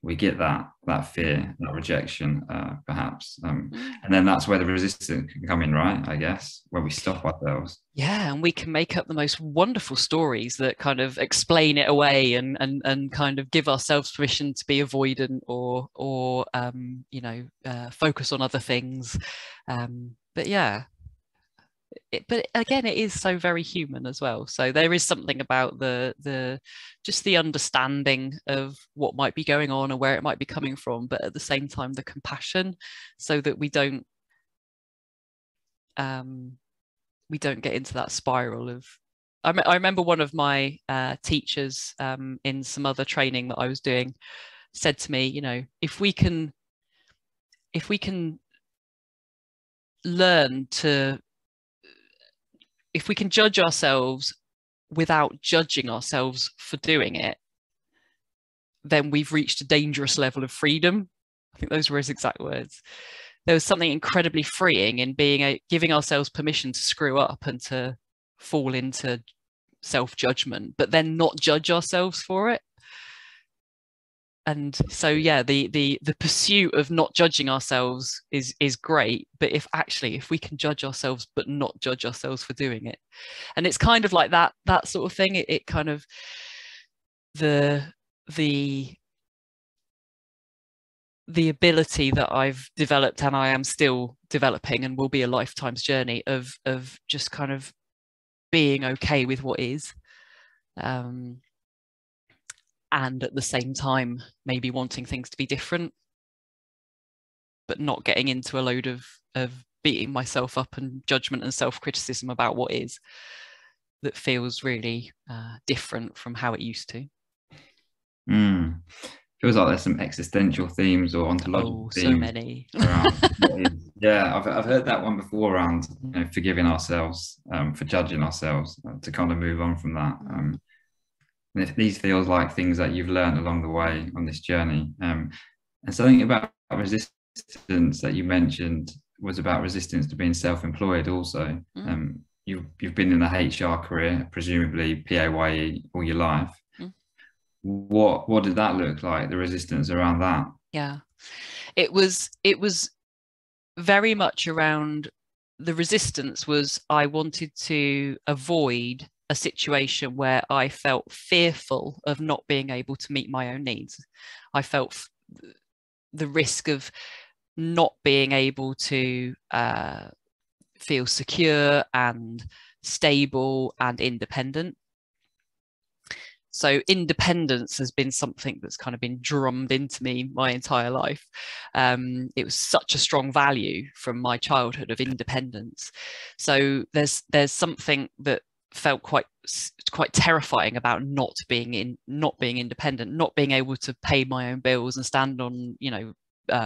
we get that fear, that rejection, perhaps, and then that's where the resistance can come in, right? I guess where we stop ourselves. Yeah, and we can make up the most wonderful stories that kind of explain it away and kind of give ourselves permission to be avoidant or focus on other things. But yeah, but again, it is so very human as well. So there is something about the just the understanding of what might be going on and where it might be coming from, but at the same time the compassion, so that we don't get into that spiral of. I remember one of my teachers in some other training that I was doing said to me, you know, if we can learn to, if we can judge ourselves without judging ourselves for doing it, then we've reached a dangerous level of freedom. I think those were his exact words. There was something incredibly freeing in giving ourselves permission to screw up and to fall into self-judgment, but then not judge ourselves for it. And so, yeah, the pursuit of not judging ourselves is great, but if we can judge ourselves but not judge ourselves for doing it, and it's kind of like that sort of thing. It kind of the ability that I've developed and I am still developing and will be a lifetime's journey of just kind of being okay with what is, and at the same time maybe wanting things to be different, but not getting into a load of beating myself up and judgment and self-criticism about what is, that feels really different from how it used to. Feels like there's some existential themes or ontological themes. So many. Yeah, I've heard that one before around, you know, forgiving ourselves for judging ourselves, to kind of move on from that. And these feels like things that you've learned along the way on this journey. And something about resistance that you mentioned was about resistance to being self-employed also. You've been in a HR career, presumably PAYE, all your life. What did that look like, the resistance around that? Yeah, it was very much around, the resistance was I wanted to avoid a situation where I felt fearful of not being able to meet my own needs. I felt the risk of not being able to feel secure and stable and independent. So independence has been something that's kind of been drummed into me my entire life. It was such a strong value from my childhood of independence. So there's something that felt quite terrifying about not being independent, not being able to pay my own bills and stand on, you know,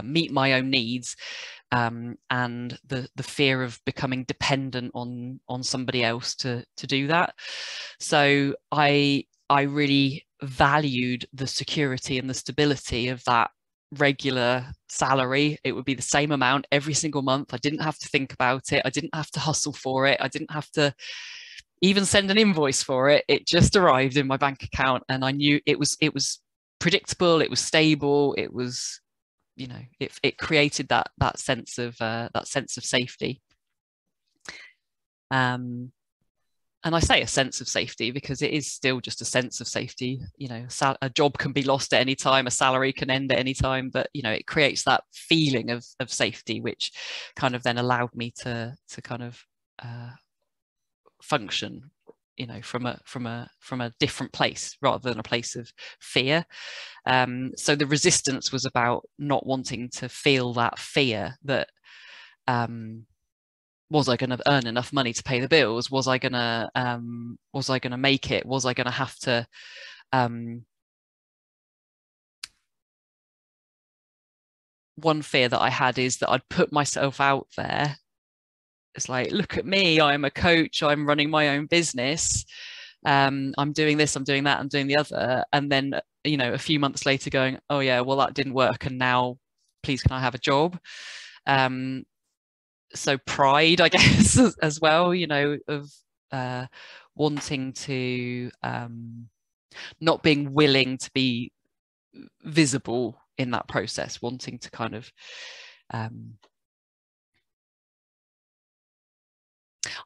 meet my own needs, and the fear of becoming dependent on somebody else to do that. So I really valued the security and the stability of that regular salary. It would be the same amount every single month. I didn't have to think about it. I didn't have to hustle for it. I didn't have to even send an invoice for it. It just arrived in my bank account, and I knew it was predictable. It was stable. It was, you know, it created that sense of safety. And I say a sense of safety because it is still just a sense of safety. You know, a job can be lost at any time, a salary can end at any time, but, you know, it creates that feeling of safety, which kind of then allowed me to kind of function, you know, from a different place rather than a place of fear. So the resistance was about not wanting to feel that fear that, was I going to earn enough money to pay the bills? Was I going to make it? Was I going to have to one fear that I had is that I'd put myself out there. It's like, look at me, I'm a coach, I'm running my own business, I'm doing this, I'm doing that, I'm doing the other, and then, you know, a few months later going, oh yeah, well that didn't work, and now please can I have a job? So pride, I guess, as well, you know, of wanting to not being willing to be visible process, wanting to kind of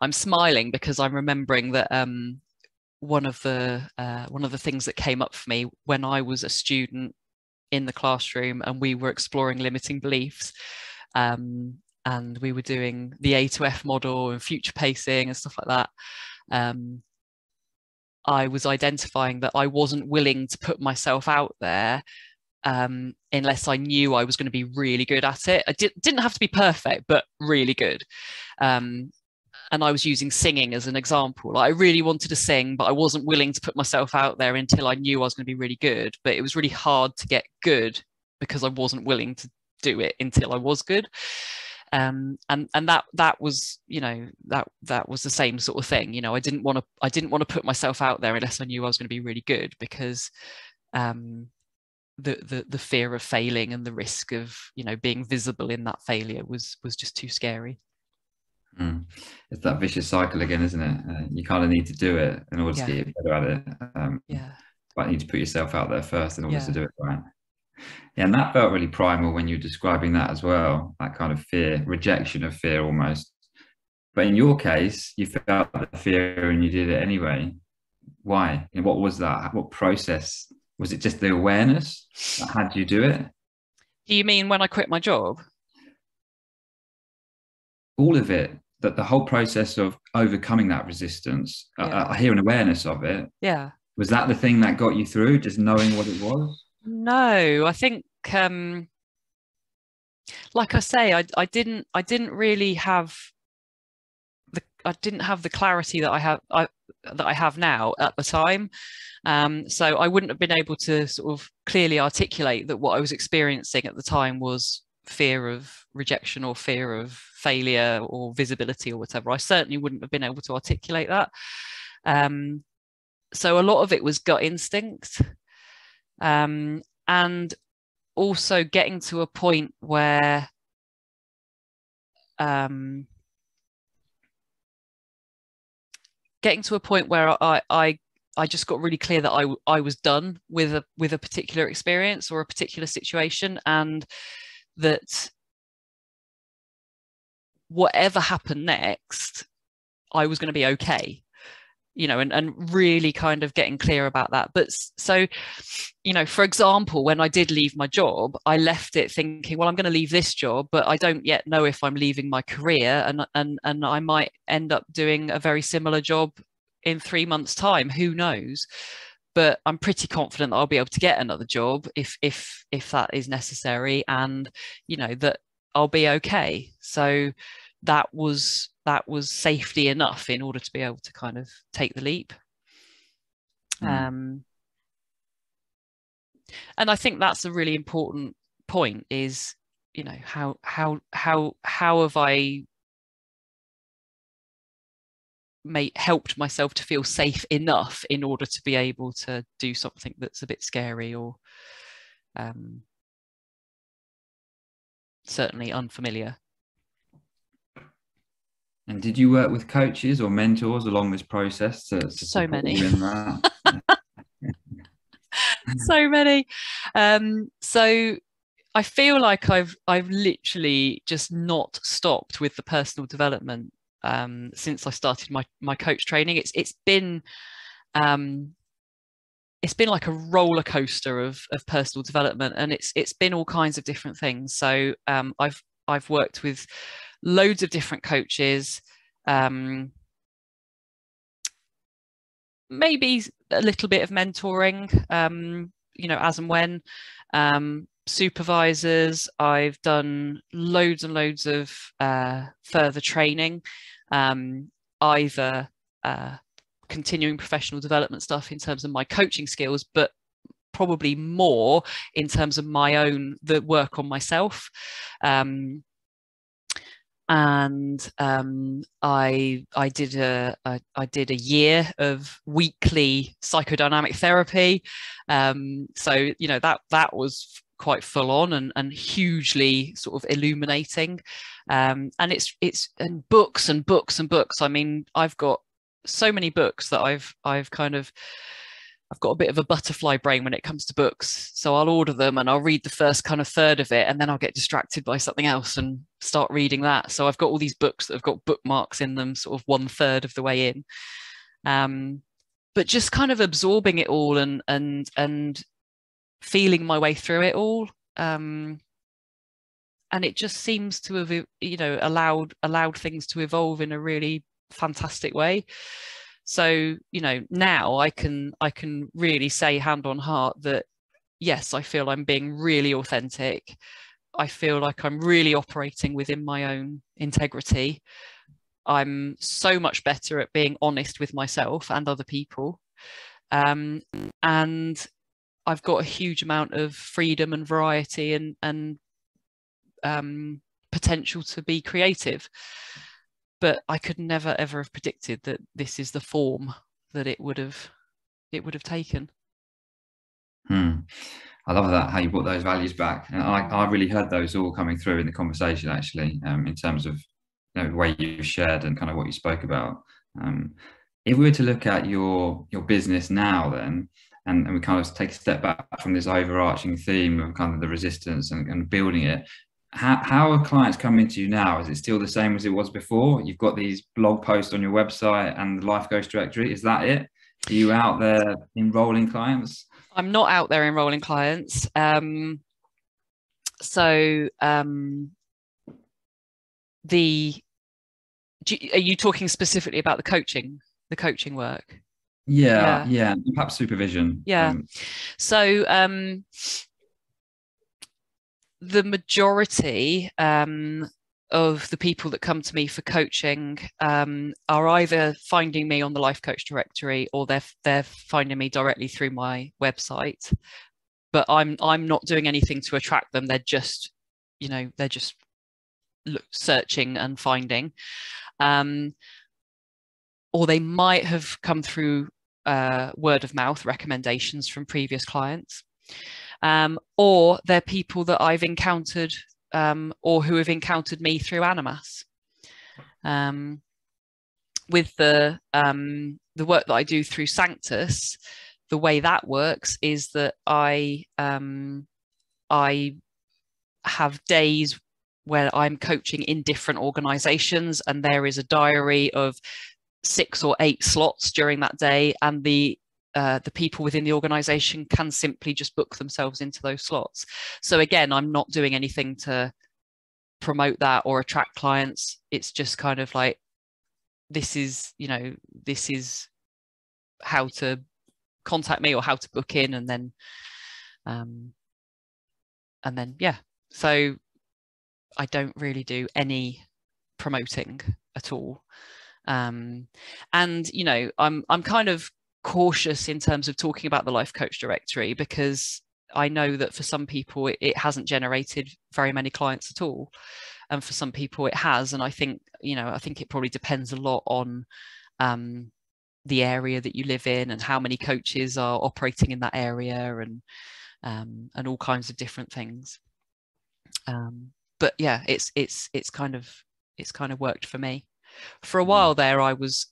I'm smiling because I'm remembering that one of the things that came up for me when I was a student in the classroom and we were exploring limiting beliefs, and we were doing the A to F model and future pacing and stuff like that. I was identifying that I wasn't willing to put myself out there unless I knew I was going to be really good at it. I didn't have to be perfect, but really good. And I was using singing as an example. Like, I really wanted to sing, but I wasn't willing to put myself out there until I knew I was going to be really good. But it was really hard to get good because I wasn't willing to do it until I was good. And that was, you know, that was the same sort of thing. You know, I didn't want to put myself out there unless I knew I was going to be really good, because the fear of failing and the risk of, you know, being visible in that failure was just too scary. It's that vicious cycle again, isn't it? You kind of need to do it in order to get better at it. But you need to put yourself out there first in order to do it right. Yeah, and that felt really primal when you were describing that as well, that kind of fear, rejection of fear almost. But in your case, you felt the fear and you did it anyway. Why? And what was that? What process? Was it just the awareness that had you do it? Do you mean when I quit my job? All of it, that the whole process of overcoming that resistance, I hear an awareness of it. Yeah. Was that the thing that got you through, just knowing what it was? No, I think, like I say, I didn't really have the clarity that I have now at the time. So I wouldn't have been able to sort of clearly articulate that what I was experiencing at the time was fear of rejection or fear of failure or visibility or whatever. I certainly wouldn't have been able to articulate that. So a lot of it was gut instinct, and also getting to a point where I just got really clear that I was done with a particular experience or a particular situation, and that whatever happened next, I was going to be okay, you know, and really kind of getting clear about that. But so, you know, for example, when I did leave my job, I left it thinking, well, I'm going to leave this job, but I don't yet know if I'm leaving my career, and I might end up doing a very similar job in 3 months' time. Who knows? But I'm pretty confident that I'll be able to get another job if that is necessary, and, you know, that I'll be okay. So that was safety enough in order to be able to kind of take the leap. And I think that's a really important point, is, you know, how have I helped myself to feel safe enough in order to be able to do something that's a bit scary or certainly unfamiliar. And did you work with coaches or mentors along this process to so many you in that? So many. So I feel like I've literally just not stopped with the personal development since I started my coach training. It's been like a roller coaster of personal development, and it's been all kinds of different things. So I've worked with loads of different coaches, maybe a little bit of mentoring, you know, as and when, supervisors. I've done loads and loads of further training, either continuing professional development stuff in terms of my coaching skills, but probably more in terms of the work on myself. And I did a year of weekly psychodynamic therapy. So, you know, that was quite full on and hugely sort of illuminating. And it's and books and books and books. I mean, I've got so many books that I've kind of I've got a bit of a butterfly brain when it comes to books. So I'll order them and I'll read the first kind of third of it, and then I'll get distracted by something else and start reading that. So I've got all these books that have got bookmarks in them, sort of 1/3 of the way in. But just kind of absorbing it all and feeling my way through it all. And it just seems to have, you know, allowed things to evolve in a really fantastic way. So, you know, now I can really say hand on heart that, yes, I feel I'm being really authentic. I feel like I'm really operating within my own integrity. I'm so much better at being honest with myself and other people. And I've got a huge amount of freedom and variety and potential to be creative. But I could never ever have predicted that this is the form that it would have taken. I love that, how you brought those values back. And I really heard those all coming through in the conversation, actually, in terms of, you know, the way you shared and kind of what you spoke about. If we were to look at your business now then, and we kind of take a step back from this overarching theme of kind of the resistance and building it, how are clients coming to you now? Is it still the same as it was before? You've got these blog posts on your website and the Life Coach Directory. Is that it? Are you out there enrolling clients? I'm not out there enrolling clients. Are you talking specifically about the coaching work? Yeah. Perhaps supervision. Yeah. So the majority of the people that come to me for coaching are either finding me on the Life Coach Directory, or they're finding me directly through my website. But I'm not doing anything to attract them. They're just, you know, searching and finding, or they might have come through word of mouth recommendations from previous clients. Or they're people that I've encountered or who have encountered me through Animas. With the work that I do through Sanctus, the way that works is that I have days where I'm coaching in different organizations, and there is a diary of 6 or 8 slots during that day, and the people within the organization can simply just book themselves into those slots. So again, I'm not doing anything to promote that or attract clients. It's just kind of like, this is how to contact me or how to book in, and then yeah. So I don't really do any promoting at all. And you know, I'm kind of cautious in terms of talking about the Life Coach Directory, because I know that for some people it hasn't generated very many clients at all, and for some people it has. And I think it probably depends a lot on the area that you live in and how many coaches are operating in that area, and all kinds of different things. But yeah, it's kind of worked for me. For a while there, I was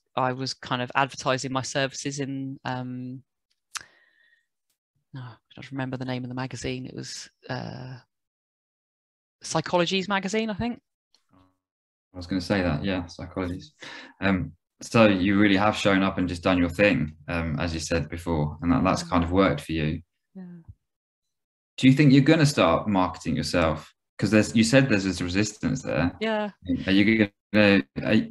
kind of advertising my services in I don't remember the name of the magazine. It was Psychologies magazine, I think. I was going to say that, yeah, Psychologies. So you really have shown up and just done your thing, as you said before, and that's kind of worked for you. Yeah. Do you think you're going to start marketing yourself? Because you said there's this resistance there. Yeah. Are you going to? I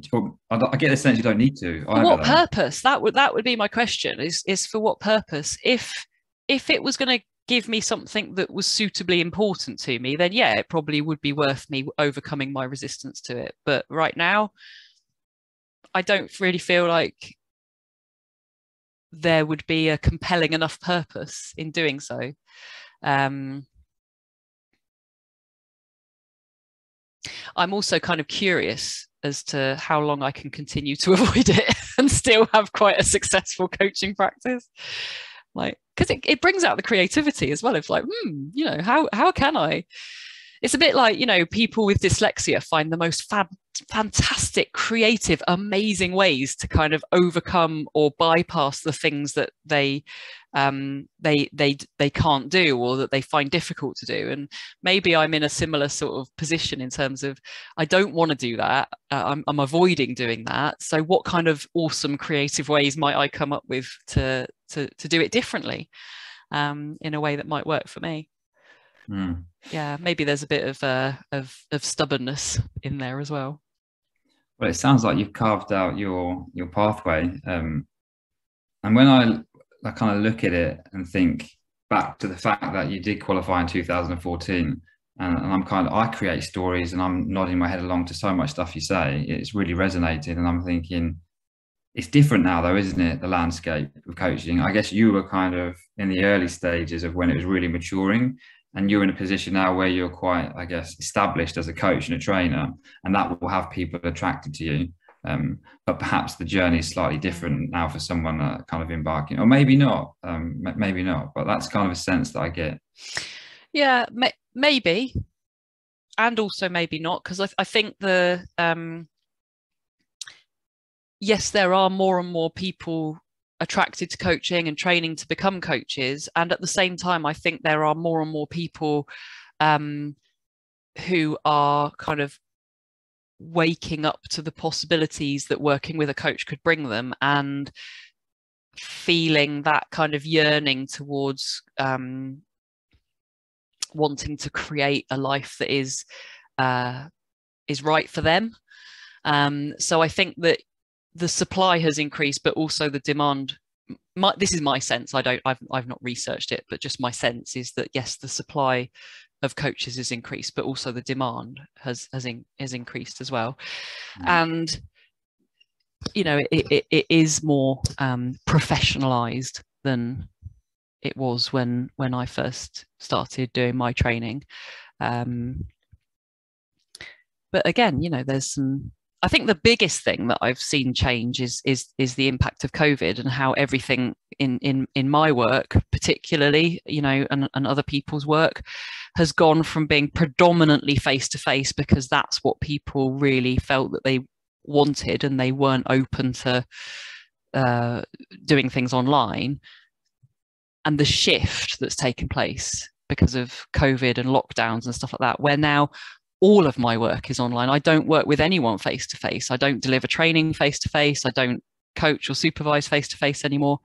get the sense you don't need to. For what purpose? That would be my question. Is for what purpose? If it was going to give me something that was suitably important to me, then yeah, it probably would be worth me overcoming my resistance to it. But right now, I don't really feel like there would be a compelling enough purpose in doing so. I'm also kind of curious as to how long I can continue to avoid it and still have quite a successful coaching practice. Like, because it brings out the creativity as well. It's like, how can I it's a bit like, you know, people with dyslexia find the most fantastic, creative, amazing ways to kind of overcome or bypass the things that they can't do, or that they find difficult to do. And maybe I'm in a similar sort of position in terms of, I don't want to do that. I'm avoiding doing that. So what kind of awesome creative ways might I come up with to do it differently, in a way that might work for me? Yeah, maybe there's a bit of stubbornness in there as well. Well, it sounds like you've carved out your pathway, and when I kind of look at it and think back to the fact that you did qualify in 2014, and I create stories and I'm nodding my head along to so much stuff you say. It's really resonated, and I'm thinking it's different now, though, isn't it? The landscape of coaching. I guess you were kind of in the early stages of when it was really maturing, and you're in a position now where you're quite, I guess, established as a coach and a trainer, and that will have people attracted to you. But perhaps the journey is slightly different now for someone kind of embarking, or maybe not, but that's kind of a sense that I get. Yeah, maybe, and also maybe not, because I think yes, there are more and more people attracted to coaching and training to become coaches, and at the same time I think there are more and more people who are kind of waking up to the possibilities that working with a coach could bring them, and feeling that kind of yearning towards wanting to create a life that is right for them. So I think that the supply has increased, but also the demand. This is my sense. I've not researched it, but just my sense is that yes, the supply of coaches has increased, but also the demand has increased as well. And you know, it is more professionalized than it was when I first started doing my training. But again, you know, there's some. I think the biggest thing that I've seen change is the impact of COVID, and how everything in my work, particularly, you know, and other people's work, has gone from being predominantly face to face, because that's what people really felt that they wanted, and they weren't open to doing things online. And the shift that's taken place because of COVID and lockdowns and stuff like that, where now all of my work is online. I don't work with anyone face to face. I don't deliver training face to face. I don't coach or supervise face to face anymore.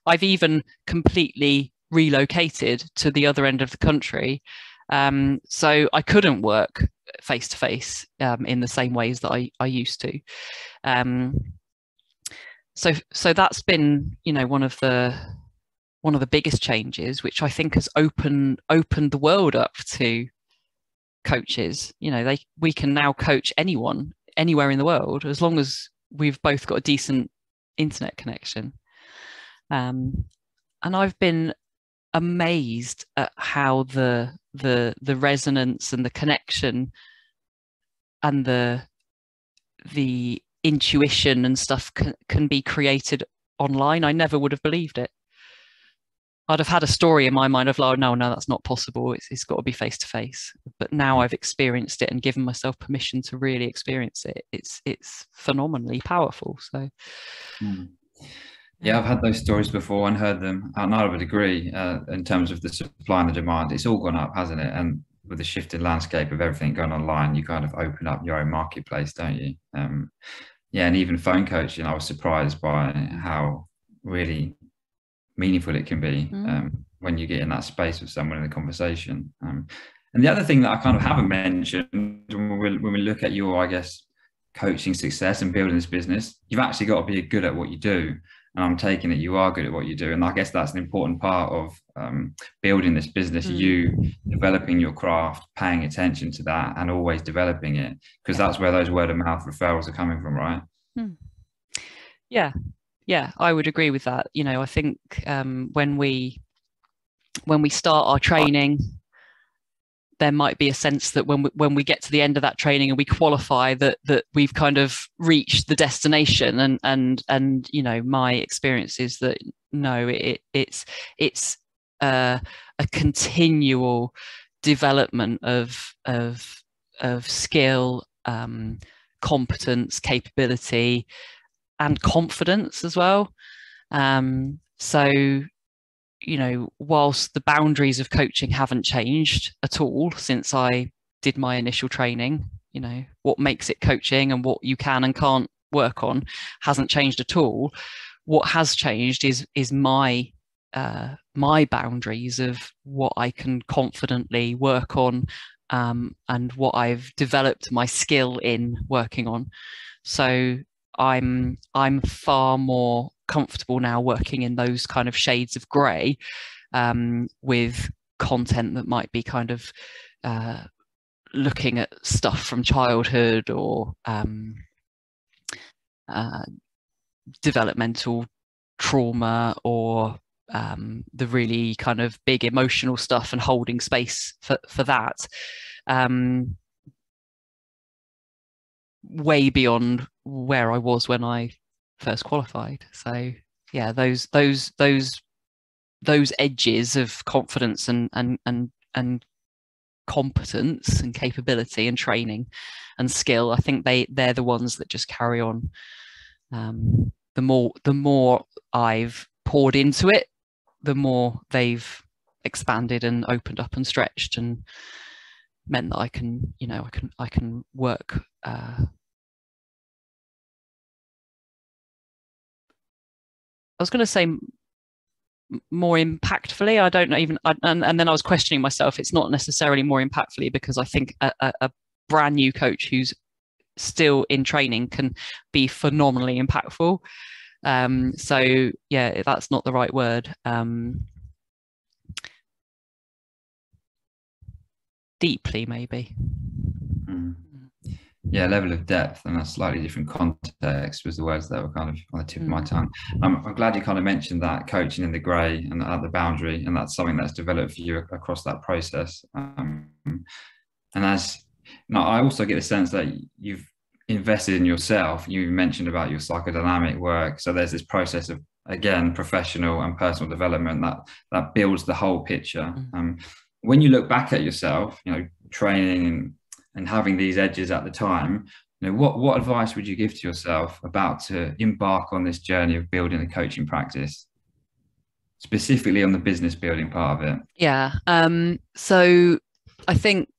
I've even completely relocated to the other end of the country. So I couldn't work face to face in the same ways that I used to. So that's been, you know, one of the biggest changes, which I think has opened the world up to coaches. You know, we can now coach anyone anywhere in the world, as long as we've both got a decent internet connection. And I've been amazed at how the resonance and the connection and the intuition and stuff can be created online. I never would have believed it. I'd have had a story in my mind of, oh, no, that's not possible. It's got to be face to face. But now I've experienced it and given myself permission to really experience it. It's phenomenally powerful. So, yeah, I've had those stories before and heard them, and I would agree in terms of the supply and the demand. It's all gone up, hasn't it? And with the shifting landscape of everything going online, you kind of open up your own marketplace, don't you? Yeah, and even phone coaching, I was surprised by how really meaningful it can be when you get in that space with someone in a conversation. And the other thing that I kind of haven't mentioned when we look at your, I guess, coaching success and building this business, you've actually got to be good at what you do. And I'm taking it you are good at what you do. And I guess that's an important part of building this business, you developing your craft, paying attention to that, and always developing it, because that's where those word of mouth referrals are coming from, right? Yeah, I would agree with that. You know, I think when we start our training, there might be a sense that when we get to the end of that training and we qualify, that we've kind of reached the destination. And you know, my experience is that no, it's a continual development of skill, competence, capability, and confidence as well. So, whilst the boundaries of coaching haven't changed at all since I did my initial training, what makes it coaching and what you can and can't work on hasn't changed at all. What has changed is my boundaries of what I can confidently work on, and what I've developed my skill in working on. So I'm far more comfortable now working in those kind of shades of grey, with content that might be kind of looking at stuff from childhood, or developmental trauma, or the really kind of big emotional stuff, and holding space for that, way beyond where I was when I first qualified. So yeah, those edges of confidence and competence and capability and training and skill, I think they're the ones that just carry on. The more I've poured into it, the more they've expanded and opened up and stretched, and meant that I can work I was going to say more impactfully. I don't know even, and then I was questioning myself. It's not necessarily more impactfully, because I think a brand new coach who's still in training can be phenomenally impactful. So yeah, that's not the right word. Deeply, maybe. Yeah, level of depth and a slightly different context was the words that were kind of on the tip of my tongue. I'm glad you kind of mentioned that coaching in the grey and at the boundary, and that's something that's developed for you across that process. And as I also get the sense that you've invested in yourself. You mentioned about your psychodynamic work, so there's this process of, again, professional and personal development that builds the whole picture. When you look back at yourself, training and having these edges at the time, what advice would you give to yourself about to embark on this journey of building a coaching practice, specifically on the business building part of it? Yeah. So I think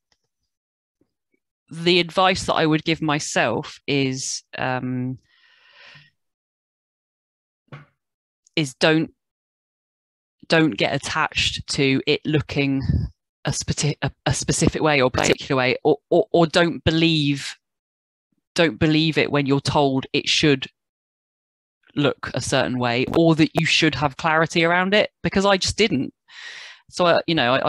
the advice that I would give myself is don't get attached to it looking a specific way or particular way, or don't believe it when you're told it should look a certain way, or that you should have clarity around it, because I just didn't. So I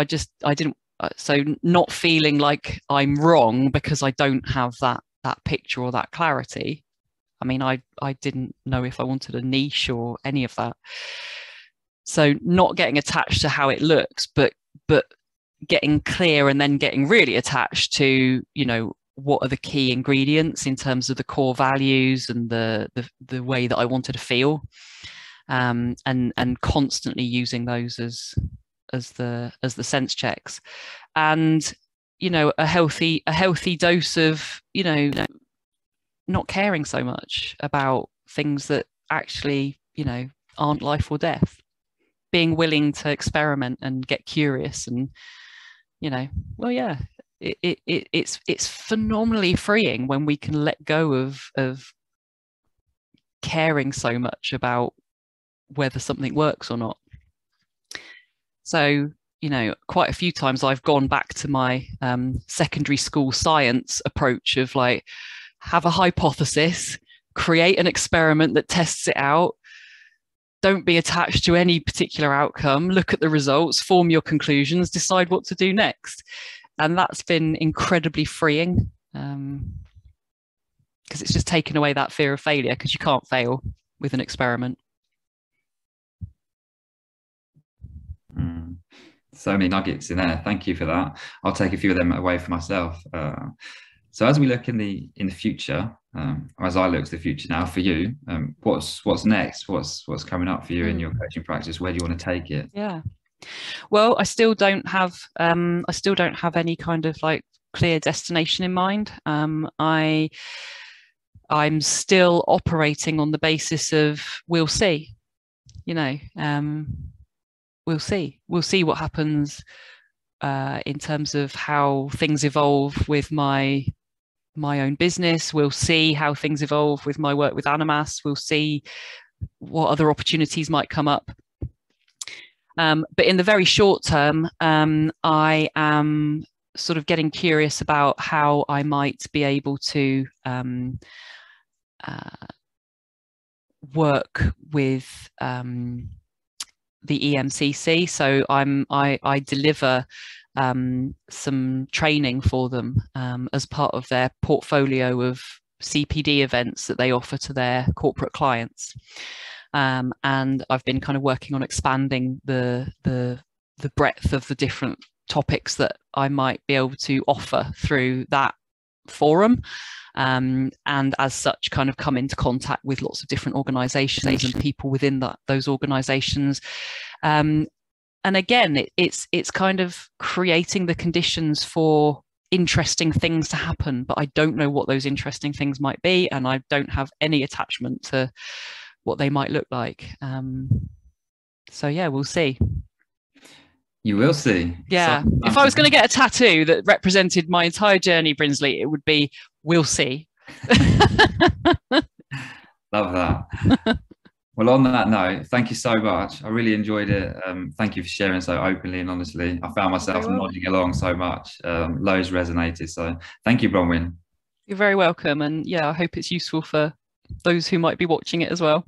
didn't. So not feeling like I'm wrong because I don't have that picture or that clarity. I mean, I didn't know if I wanted a niche or any of that. So not getting attached to how it looks, but getting clear, and then getting really attached to, what are the key ingredients in terms of the core values and the way that I wanted to feel, and constantly using those as the sense checks, and a healthy dose of not caring so much about things that actually aren't life or death, being willing to experiment and get curious, and it's phenomenally freeing when we can let go of caring so much about whether something works or not. So, quite a few times I've gone back to my secondary school science approach of have a hypothesis, create an experiment that tests it out. Don't be attached to any particular outcome. Look at the results, form your conclusions, decide what to do next. And that's been incredibly freeing, because it's just taken away that fear of failure, because you can't fail with an experiment. So many nuggets in there. Thank you for that. I'll take a few of them away for myself. So as we look in the future, as I look to the future now for you, what's next? What's coming up for you in your coaching practice? Where do you want to take it? Yeah. Well, I still don't have any kind of like clear destination in mind. I'm still operating on the basis of we'll see, you know, we'll see. We'll see what happens in terms of how things evolve with my own business. We'll see how things evolve with my work with Animas. We'll see what other opportunities might come up. But in the very short term, I am sort of getting curious about how I might be able to work with the EMCC. So I deliver some training for them as part of their portfolio of CPD events that they offer to their corporate clients. And I've been kind of working on expanding the breadth of the different topics that I might be able to offer through that forum. And as such, kind of come into contact with lots of different organizations and people within those organizations. And again, it's kind of creating the conditions for interesting things to happen, but I don't know what those interesting things might be, and I don't have any attachment to what they might look like. So yeah, we'll see. You will see. Yeah. If I was going to get a tattoo that represented my entire journey, Brinsley, it would be "We'll see." Love that. Well, on that note, thank you so much. I really enjoyed it. Thank you for sharing so openly and honestly. I found myself nodding along so much. Loads resonated. So thank you, Bronwyn. You're very welcome. And yeah, I hope it's useful for those who might be watching it as well.